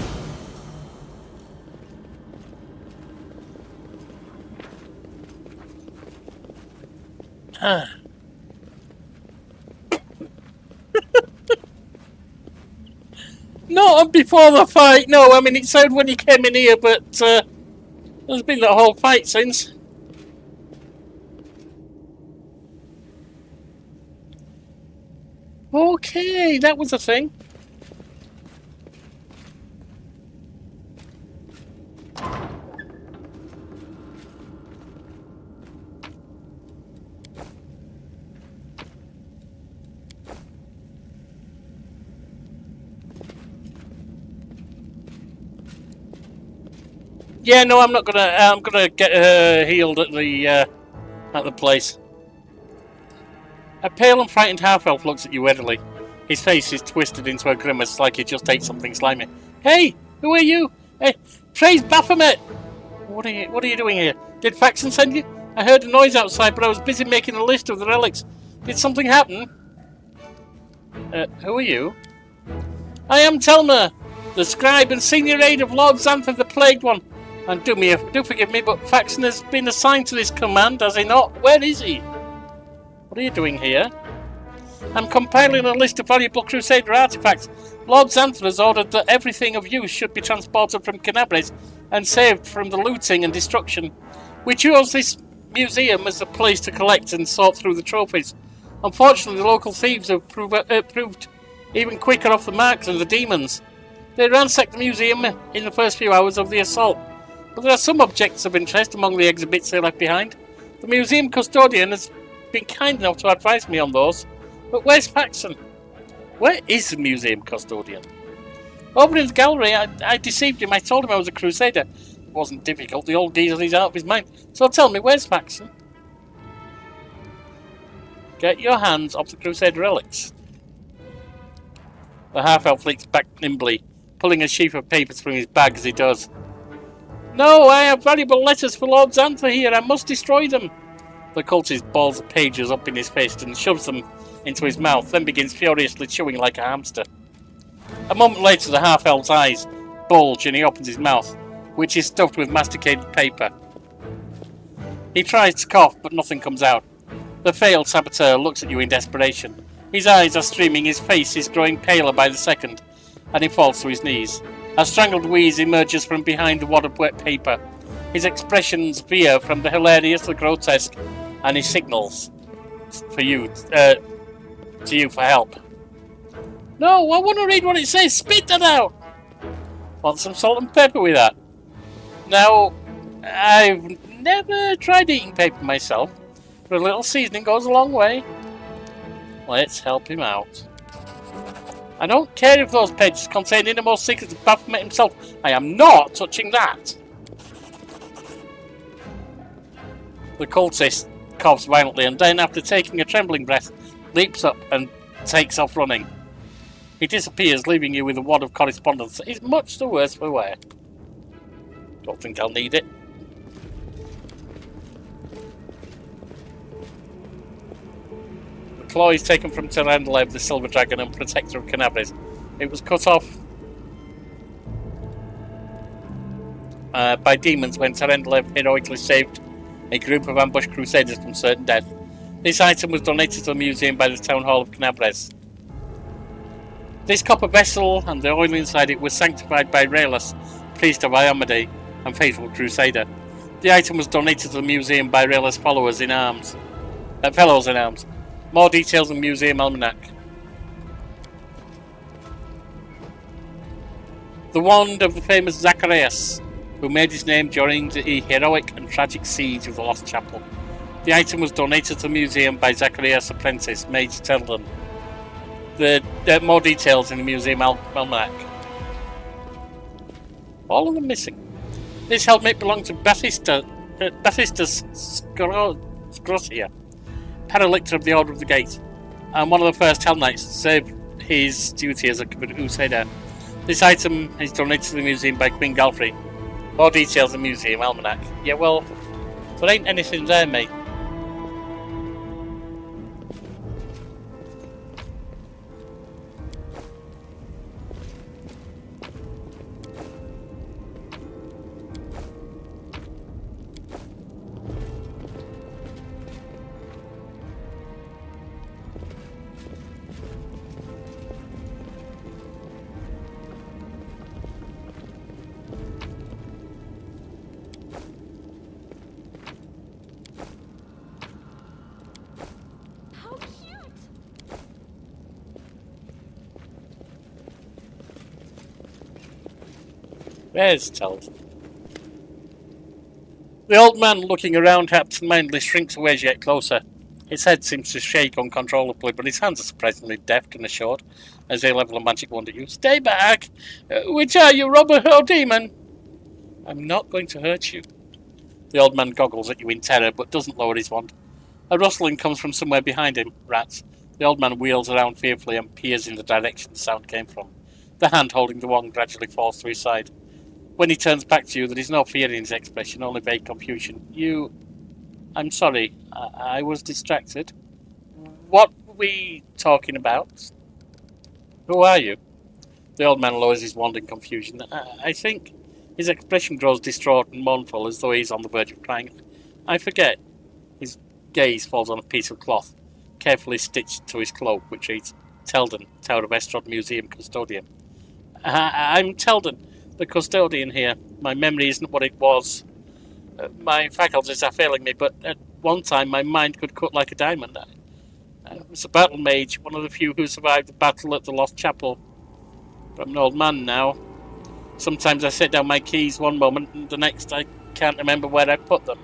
S4: Not before the fight, no. I mean, it said when you came in here, but there's been that whole fight since. Okay, that was a thing. Yeah, no, I'm not gonna. I'm gonna get her healed at the place. A pale and frightened half-elf looks at you wearily. His face is twisted into a grimace like he just ate something slimy. Hey, who are you? Hey, praise Baphomet! What are you doing here? Did Faxon send you? I heard a noise outside, but I was busy making a list of the relics. Did something happen? Who are you? I am Telma, the scribe and senior aide of Lord Xantha the Plagued One. And do forgive me, but Faxon has been assigned to this command, has he not? Where is he? What are you doing here? I'm compiling a list of valuable Crusader artifacts. Lord Xantha has ordered that everything of use should be transported from Canabres and saved from the looting and destruction. We chose this museum as a place to collect and sort through the trophies. Unfortunately, the local thieves have proved even quicker off the mark than the demons. They ransacked the museum in the first few hours of the assault, but there are some objects of interest among the exhibits they left behind. The museum custodian has been kind enough to advise me on those. But where's Faxon? Where is the museum custodian? Over in the gallery, I deceived him. I told him I was a crusader. It wasn't difficult. The old diesel is out of his mind. So tell me, where's Faxon? Get your hands off the crusader relics. The half-elf leaks back nimbly, pulling a sheaf of papers from his bag as he does. No, I have valuable letters for Lord Xantha here. I must destroy them. The cultist balls the pages up in his fist and shoves them into his mouth, then begins furiously chewing like a hamster. A moment later, the half-elf's eyes bulge and he opens his mouth, which is stuffed with masticated paper. He tries to cough, but nothing comes out. The failed saboteur looks at you in desperation. His eyes are streaming, his face is growing paler by the second, and he falls to his knees. A strangled wheeze emerges from behind the wad of wet paper. His expressions veer from the hilarious to the grotesque, and he signals for you, to you for help. No, I want to read what it says. Spit that out. Want some salt and pepper with that? Now, I've never tried eating paper myself, but a little seasoning goes a long way. Let's help him out. I don't care if those pages contain innermost secrets of Baphomet himself. I am not touching that. The cultist coughs violently and then, after taking a trembling breath, leaps up and takes off running. He disappears, leaving you with a wad of correspondence that is much the worse for wear. Don't think I'll need it. The claw is taken from Tyrandalev, the Silver Dragon and Protector of Canabres. It was cut off by demons when Tyrandalev heroically saved a group of ambushed crusaders from certain death. This item was donated to the museum by the Town Hall of Canabres. This copper vessel and the oil inside it was sanctified by Raelus, priest of Iomade and faithful crusader. The item was donated to the museum by Raelus fellows in arms. More details in Museum Almanac. The wand of the famous Zacharias, who made his name during the heroic and tragic siege of the Lost Chapel. The item was donated to the museum by Zacharias' apprentice, Mage Teldon. There are more details in the Museum Almanac. All of them missing. This helmet belonged to Bathista Scrosia, Paralictor of the Order of the Gate, and one of the first Hell Knights to serve his duty as a crusader. This item is donated to the museum by Queen Galfrey. More details in Museum Almanac. Yeah, well, there ain't anything there, mate. Where's Teld? The old man, looking around absent-mindedly, shrinks away as yet closer. His head seems to shake uncontrollably, but his hands are surprisingly deft and assured as they level a magic wand at you. Stay back! Which are you, robber or demon? I'm not going to hurt you. The old man goggles at you in terror, but doesn't lower his wand. A rustling comes from somewhere behind him. Rats. The old man wheels around fearfully and peers in the direction the sound came from. The hand holding the wand gradually falls to his side. When he turns back to you, there is no fear in his expression, only vague confusion. I'm sorry. I was distracted. What were we talking about? Who are you? The old man lowers his wand in confusion. I think his expression grows distraught and mournful, as though he's on the verge of crying. I forget. His gaze falls on a piece of cloth, carefully stitched to his cloak, which reads, Teldon, Tower of Estrad Museum Custodian. I'm Teldon, the custodian here. My memory isn't what it was. My faculties are failing me, but at one time my mind could cut like a diamond. I was a battle mage, one of the few who survived the battle at the Lost Chapel. But I'm an old man now. Sometimes I set down my keys one moment, and the next I can't remember where I put them.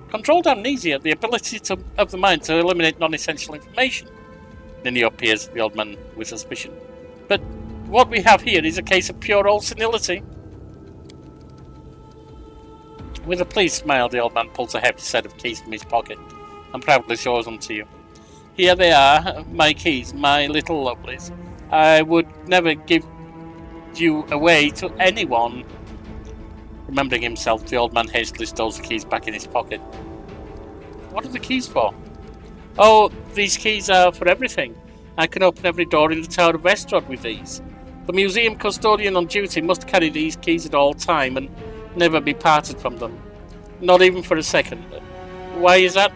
S4: Controlled amnesia, the ability of the mind to eliminate non-essential information. Then he appears, the old man, with suspicion. But what we have here is a case of pure old senility. With a pleased smile, the old man pulls a hefty set of keys from his pocket and proudly shows them to you. Here they are, my keys, my little lovelies. I would never give you away to anyone. Remembering himself, the old man hastily stows the keys back in his pocket. What are the keys for? Oh, these keys are for everything. I can open every door in the Tower of Estrad with these. The museum custodian on duty must carry these keys at all time and never be parted from them. Not even for a second. Why is that?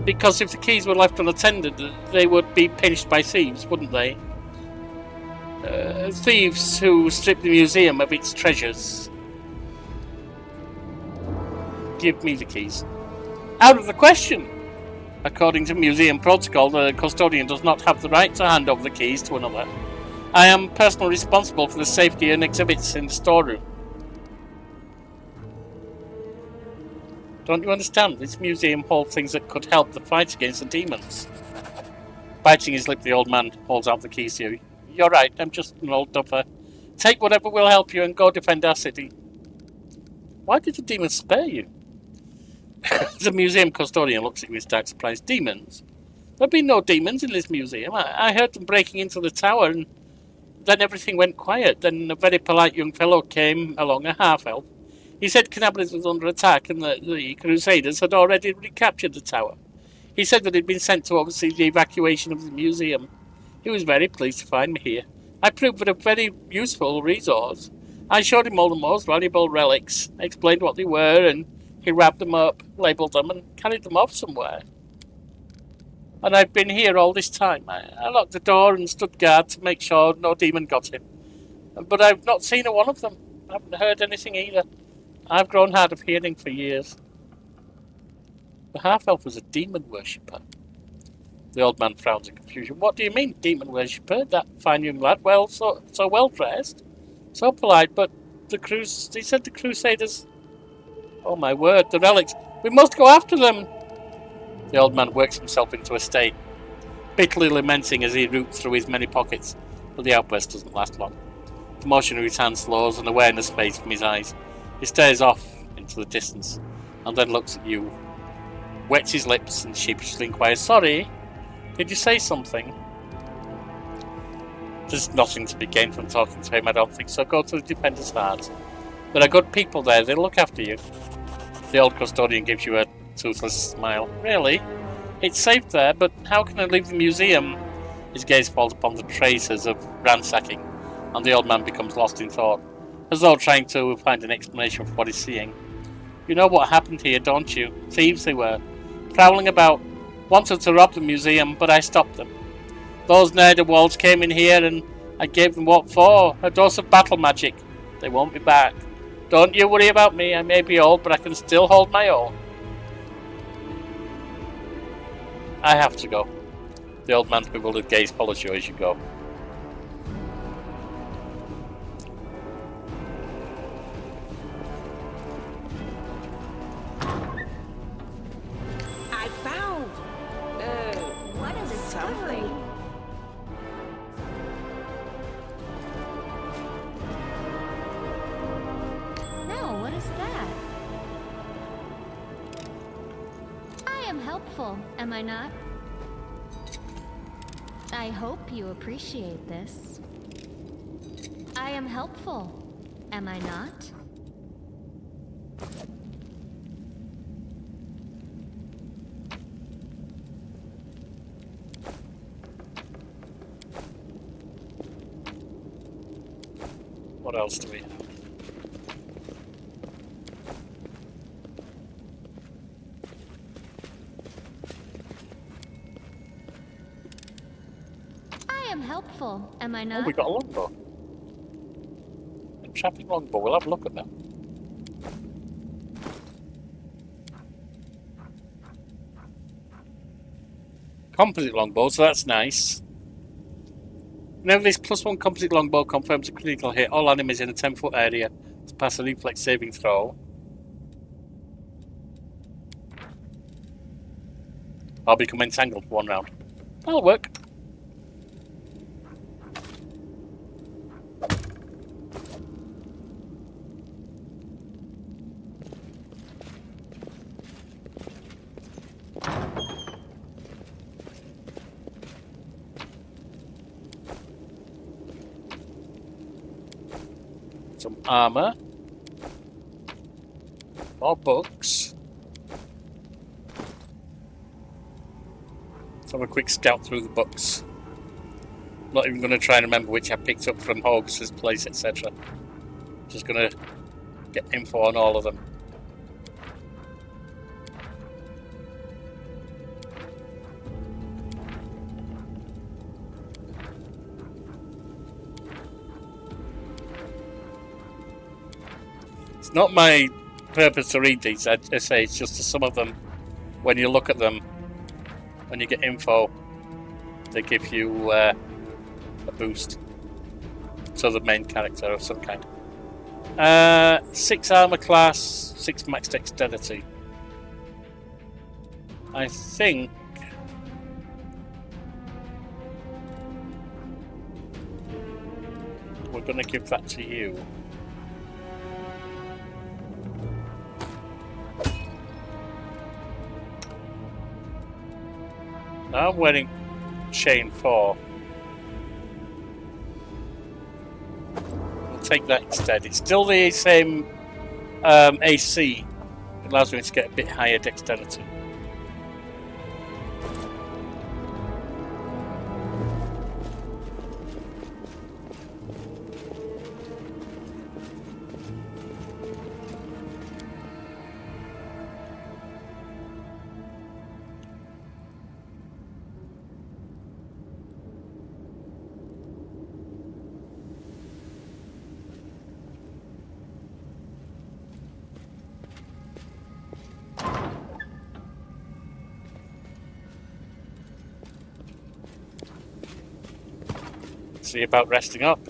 S4: Because if the keys were left unattended, they would be pinched by thieves, wouldn't they? Thieves who strip the museum of its treasures. Give me the keys. Out of the question! According to museum protocol, the custodian does not have the right to hand over the keys to another. I am personally responsible for the safety and exhibits in the storeroom. Don't you understand? This museum holds things that could help the fight against the demons. Biting his lip, the old man holds out the keys to you. You're right, I'm just an old duffer. Take whatever will help you and go defend our city. Why did the demons spare you? The museum custodian looks at you with stark surprise. Demons? There have been no demons in this museum. I heard them breaking into the tower, and then everything went quiet. Then a very polite young fellow came along, a half-elf. He said Cannabis was under attack and that the Crusaders had already recaptured the tower. He said that he'd been sent to oversee the evacuation of the museum. He was very pleased to find me here. I proved it a very useful resource. I showed him all the most valuable relics, explained what they were, and he wrapped them up, labelled them, and carried them off somewhere. And I've been here all this time. I locked the door and stood guard to make sure no demon got him. But I've not seen a one of them. I haven't heard anything either. I've grown hard of hearing for years. The half-elf was a demon worshipper. The old man frowns in confusion. What do you mean, demon worshipper? That fine young lad, well, so well dressed, so polite, but he said the Crusaders. Oh my word, the relics! We must go after them! The old man works himself into a state, bitterly lamenting as he roots through his many pockets, but the outburst doesn't last long. The motion of his hand slows and awareness fades from his eyes. He stares off into the distance, and then looks at you, wets his lips, and sheepishly inquires, Sorry? Did you say something? There's nothing to be gained from talking to him, I don't think, so go to the Defender's Heart. There are good people there, they'll look after you. The old custodian gives you a toothless smile. Really? It's safe there, but how can I leave the museum? His gaze falls upon the traces of ransacking, and the old man becomes lost in thought, as though trying to find an explanation for what he's seeing. You know what happened here, don't you? Thieves they were, prowling about, wanted to rob the museum, but I stopped them. Those ne'er-do-wells came in here and I gave them what for, a dose of battle magic. They won't be back. Don't you worry about me, I may be old, but I can still hold my own. I have to go. The old man's bewildered gaze follows you as you go.
S8: I found
S6: What a discovery!
S8: something.
S9: am helpful, am I not? I hope you appreciate this. I am helpful, am I not?
S4: What else do we have?
S9: I am helpful, am I
S4: Oh,
S9: not?
S4: we got a longbow. A trapping longbow. We'll have a look at that. Composite longbow, so that's nice. Whenever this +1 composite longbow confirms a critical hit, all enemies in a 10-foot area must pass a reflex saving throw. I'll become entangled for 1 round. That'll work. Some armor. More books. Let's have a quick scout through the books. Not even going to try and remember which I picked up from Hogs's place, etc. Just going to get info on all of them. It's not my purpose to read these, I say it's just some of them, when you look at them, when you get info, they give you a boost to the main character of some kind. 6 armor class, 6 max dexterity. I think we're going to give that to you. I'm wearing chain 4. We'll take that instead. It's still the same AC. It allows me to get a bit higher dexterity. See about resting up.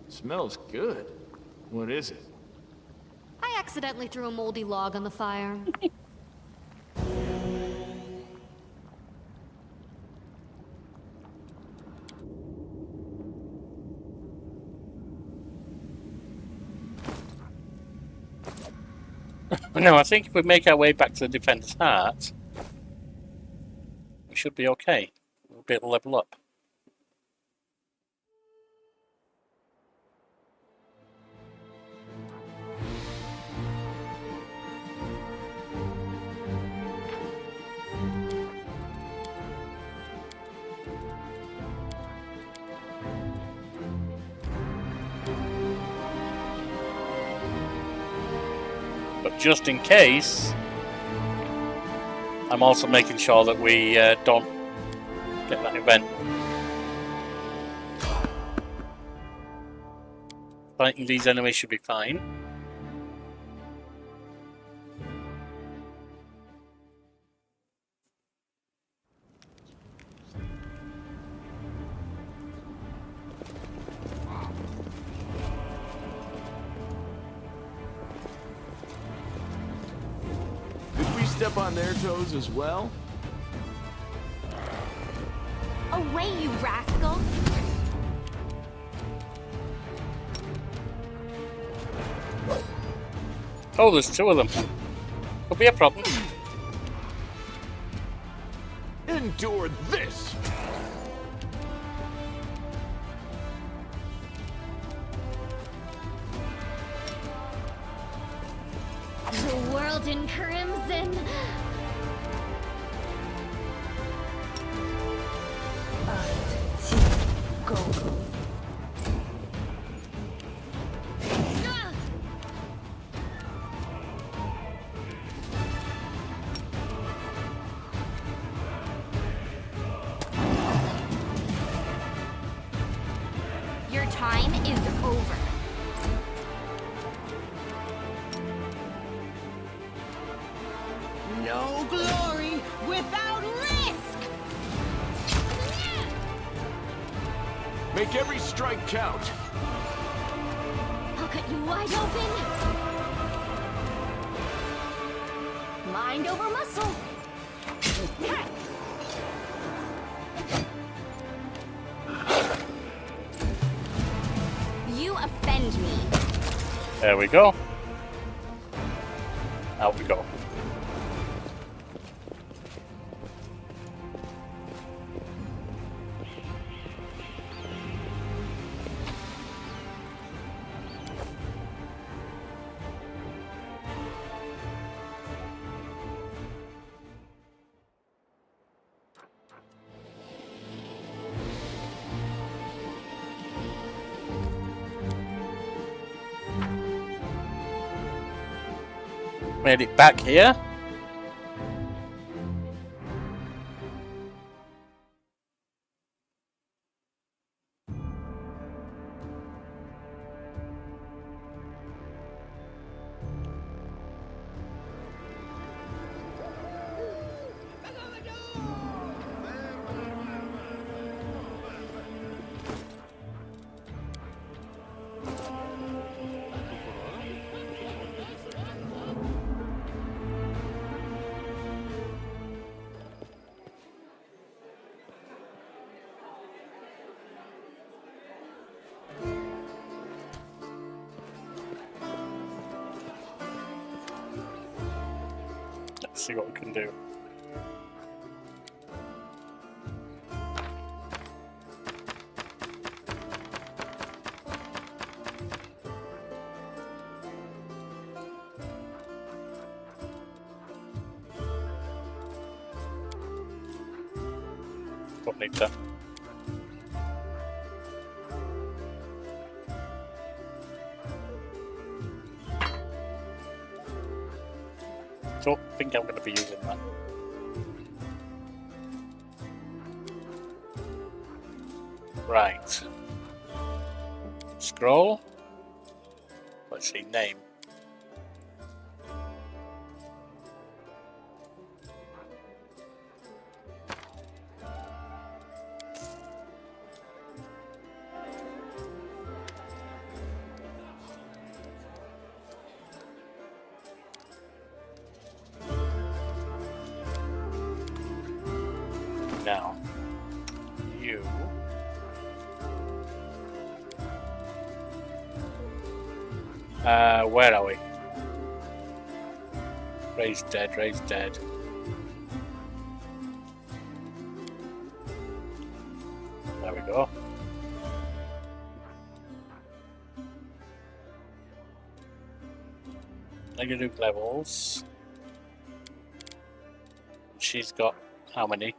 S7: Smells good. What is it?
S3: I accidentally threw a moldy log on the fire.
S4: No, I think if we make our way back to the Defender's Heart, we should be okay. We'll be able to level up. But just in case, I'm also making sure that we don't get that event. Fighting these enemies should be fine.
S7: step on their toes as well?
S6: Away, you rascal!
S4: Oh, there's two of them. Could be a problem.
S7: Endure this!
S9: The world in crimson.
S8: Go.
S6: Your time is over.
S8: No glory without risk!
S7: Make every strike count.
S6: I'll cut you wide open. Mind over muscle. You offend me.
S4: There we go. Out we go. Made it back here. Let's see what we can do. Don't need that. Don't think I'm going to be using that. Right. Scroll. Let's see, name. Now, you where are we? Ray's dead, Ray's dead. There we go. Negative levels. She's got how many?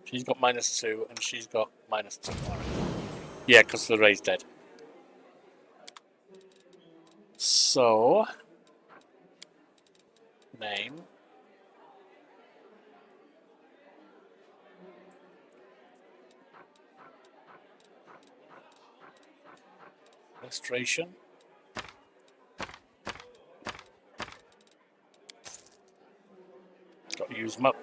S4: She's got -2 and she's got -2. Yeah, because the Ray's dead. So, name. Illustration. Got to use them up.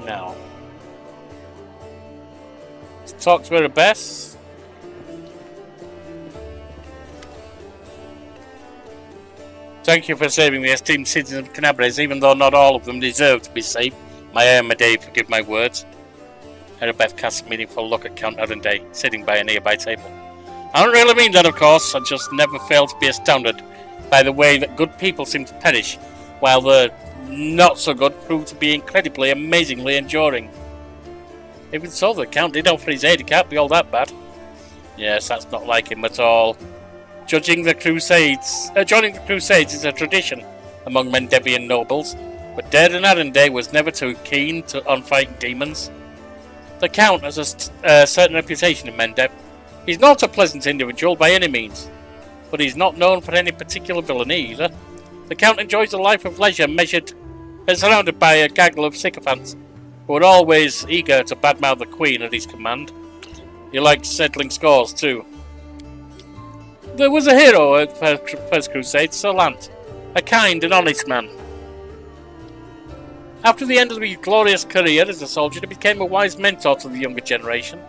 S4: now. Let's talk to her best. Thank you for saving the esteemed citizens of Canabres, even though not all of them deserve to be saved. May I and Medea forgive my words. Erebeth cast a meaningful look at Count Arundel, sitting by a nearby table. I don't really mean that, of course. I just never fail to be astounded by the way that good people seem to perish, while the not-so-good prove to be incredibly, amazingly enduring. Even so, the Count did offer his aid. It can't be all that bad. Yes, that's not like him at all. Joining the Crusades is a tradition among Mendevian nobles, but Darden Arundel was never too keen on fighting demons. The Count has a certain reputation in Mendev. He's not a pleasant individual by any means, but he's not known for any particular villainy either. The Count enjoys a life of leisure surrounded by a gaggle of sycophants who are always eager to badmouth the Queen at his command. He likes settling scores too. There was a hero at the First Crusade, Sir Lance, a kind and honest man. After the end of his glorious career as a soldier, he became a wise mentor to the younger generation.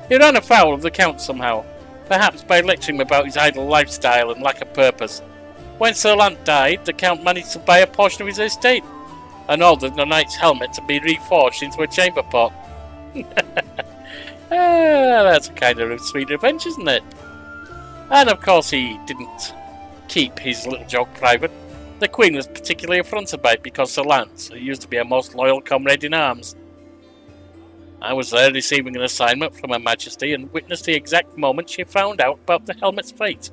S4: He ran afoul of the Count somehow, perhaps by lecturing him about his idle lifestyle and lack of purpose. When Sir Lance died, the Count managed to buy a portion of his estate, and ordered the knight's helmet to be reforged into a chamber pot. That's a kind of sweet revenge, isn't it? And of course he didn't keep his little joke private. The Queen was particularly affronted by it because Sir Lance, who used to be a most loyal comrade in arms. I was there receiving an assignment from Her Majesty and witnessed the exact moment she found out about the helmet's fate.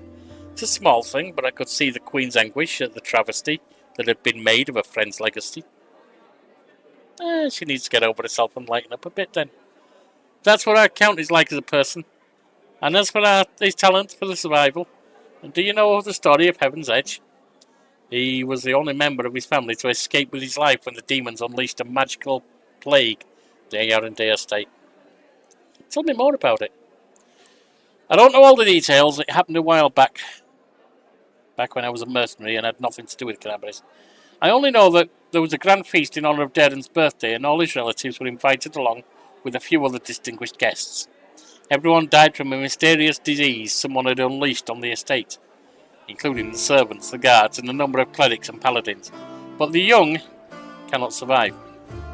S4: It's a small thing, but I could see the Queen's anguish at the travesty that had been made of a friend's legacy. She needs to get over herself and lighten up a bit then. That's what our Count is like as a person. And as for his talent for the survival, do you know the story of Heaven's Edge? He was the only member of his family to escape with his life when the demons unleashed a magical plague the Arundel estate. Tell me more about it. I don't know all the details. It happened a while back when I was a mercenary and had nothing to do with Canabres. I only know that there was a grand feast in honour of Darren's birthday and all his relatives were invited along with a few other distinguished guests. Everyone died from a mysterious disease someone had unleashed on the estate, including the servants, the guards, and a number of clerics and paladins. But the young cannot survive,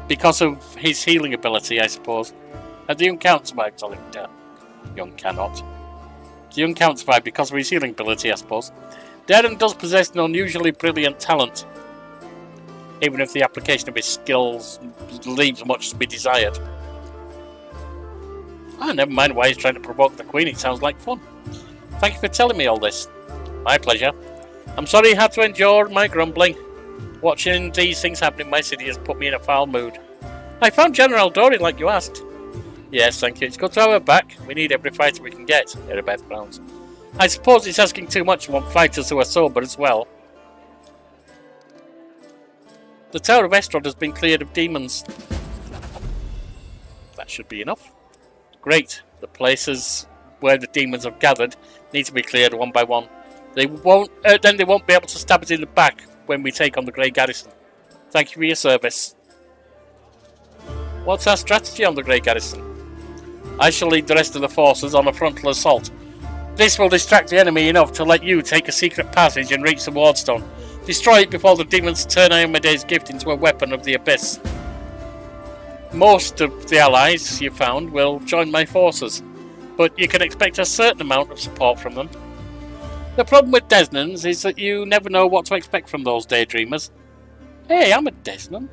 S4: because of his healing ability, I suppose. The young Count survived, young cannot. The young Count survived because of his healing ability, I suppose. Darren does possess an unusually brilliant talent, even if the application of his skills leaves much to be desired. Never mind why he's trying to provoke the Queen, it sounds like fun. Thank you for telling me all this. My pleasure. I'm sorry you had to endure my grumbling. Watching these things happen in my city has put me in a foul mood. I found General Dory like you asked. Yes, thank you. It's good to have her back. We need every fighter we can get, Erebeth frowns. I suppose it's asking too much to want fighters who are sober as well. The Tower of Estrad has been cleared of demons. That should be enough. Great. The places where the demons have gathered need to be cleared one by one. Then they won't be able to stab us in the back when we take on the Grey Garrison. Thank you for your service. What's our strategy on the Grey Garrison? I shall lead the rest of the forces on a frontal assault. This will distract the enemy enough to let you take a secret passage and reach the wardstone. Destroy it before the demons turn Iomede's gift into a weapon of the abyss. Most of the allies you found will join my forces, but you can expect a certain amount of support from them. The problem with Desnans is that you never know what to expect from those daydreamers. Hey, I'm a Desnan.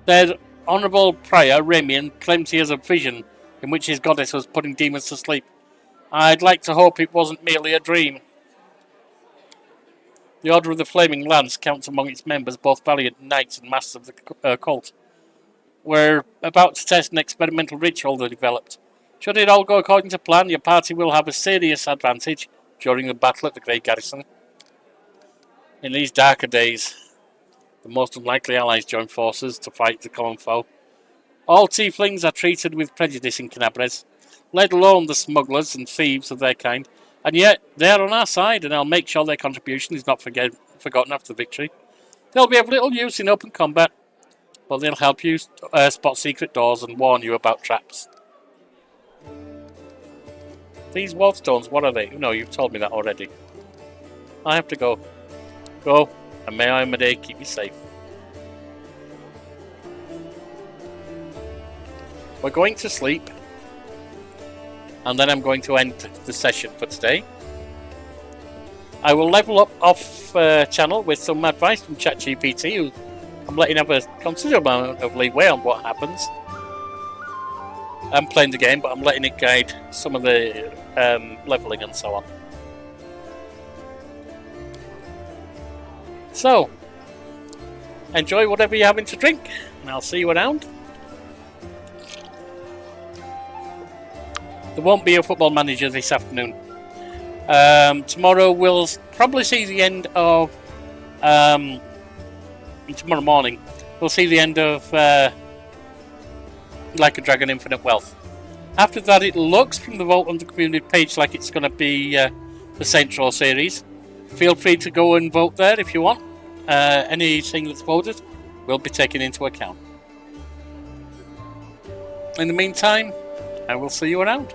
S4: Their honourable prior, Ramian, claims he has a vision in which his goddess was putting demons to sleep. I'd like to hope it wasn't merely a dream. The Order of the Flaming Lance counts among its members both valiant knights and masters of the cult. We're about to test an experimental ritual they developed. Should it all go according to plan, your party will have a serious advantage during the battle at the Great Garrison. In these darker days, the most unlikely allies join forces to fight the common foe. All tieflings are treated with prejudice in Canabres, let alone the smugglers and thieves of their kind, and yet they are on our side, and I'll make sure their contribution is not forgotten after victory. They'll be of little use in open combat, but they'll help you spot secret doors and warn you about traps. These wallstones, what are they? No, you've told me that already. I have to go. Go, and may I, Medea, keep you safe. We're going to sleep, and then I'm going to end the session for today. I will level up off channel with some advice from ChatGPT, who I'm letting have a considerable amount of leeway on what happens. I'm playing the game, but I'm letting it guide some of the leveling and so on. So, enjoy whatever you're having to drink, and I'll see you around. There won't be a football manager this afternoon. Tomorrow we'll probably see the end of... tomorrow morning, we'll see the end of Like a Dragon Infinite Wealth. After that, it looks from the vote on the community page like it's going to be the Saints Row series. Feel free to go and vote there if you want. Anything that's voted will be taken into account. In the meantime, I will see you around.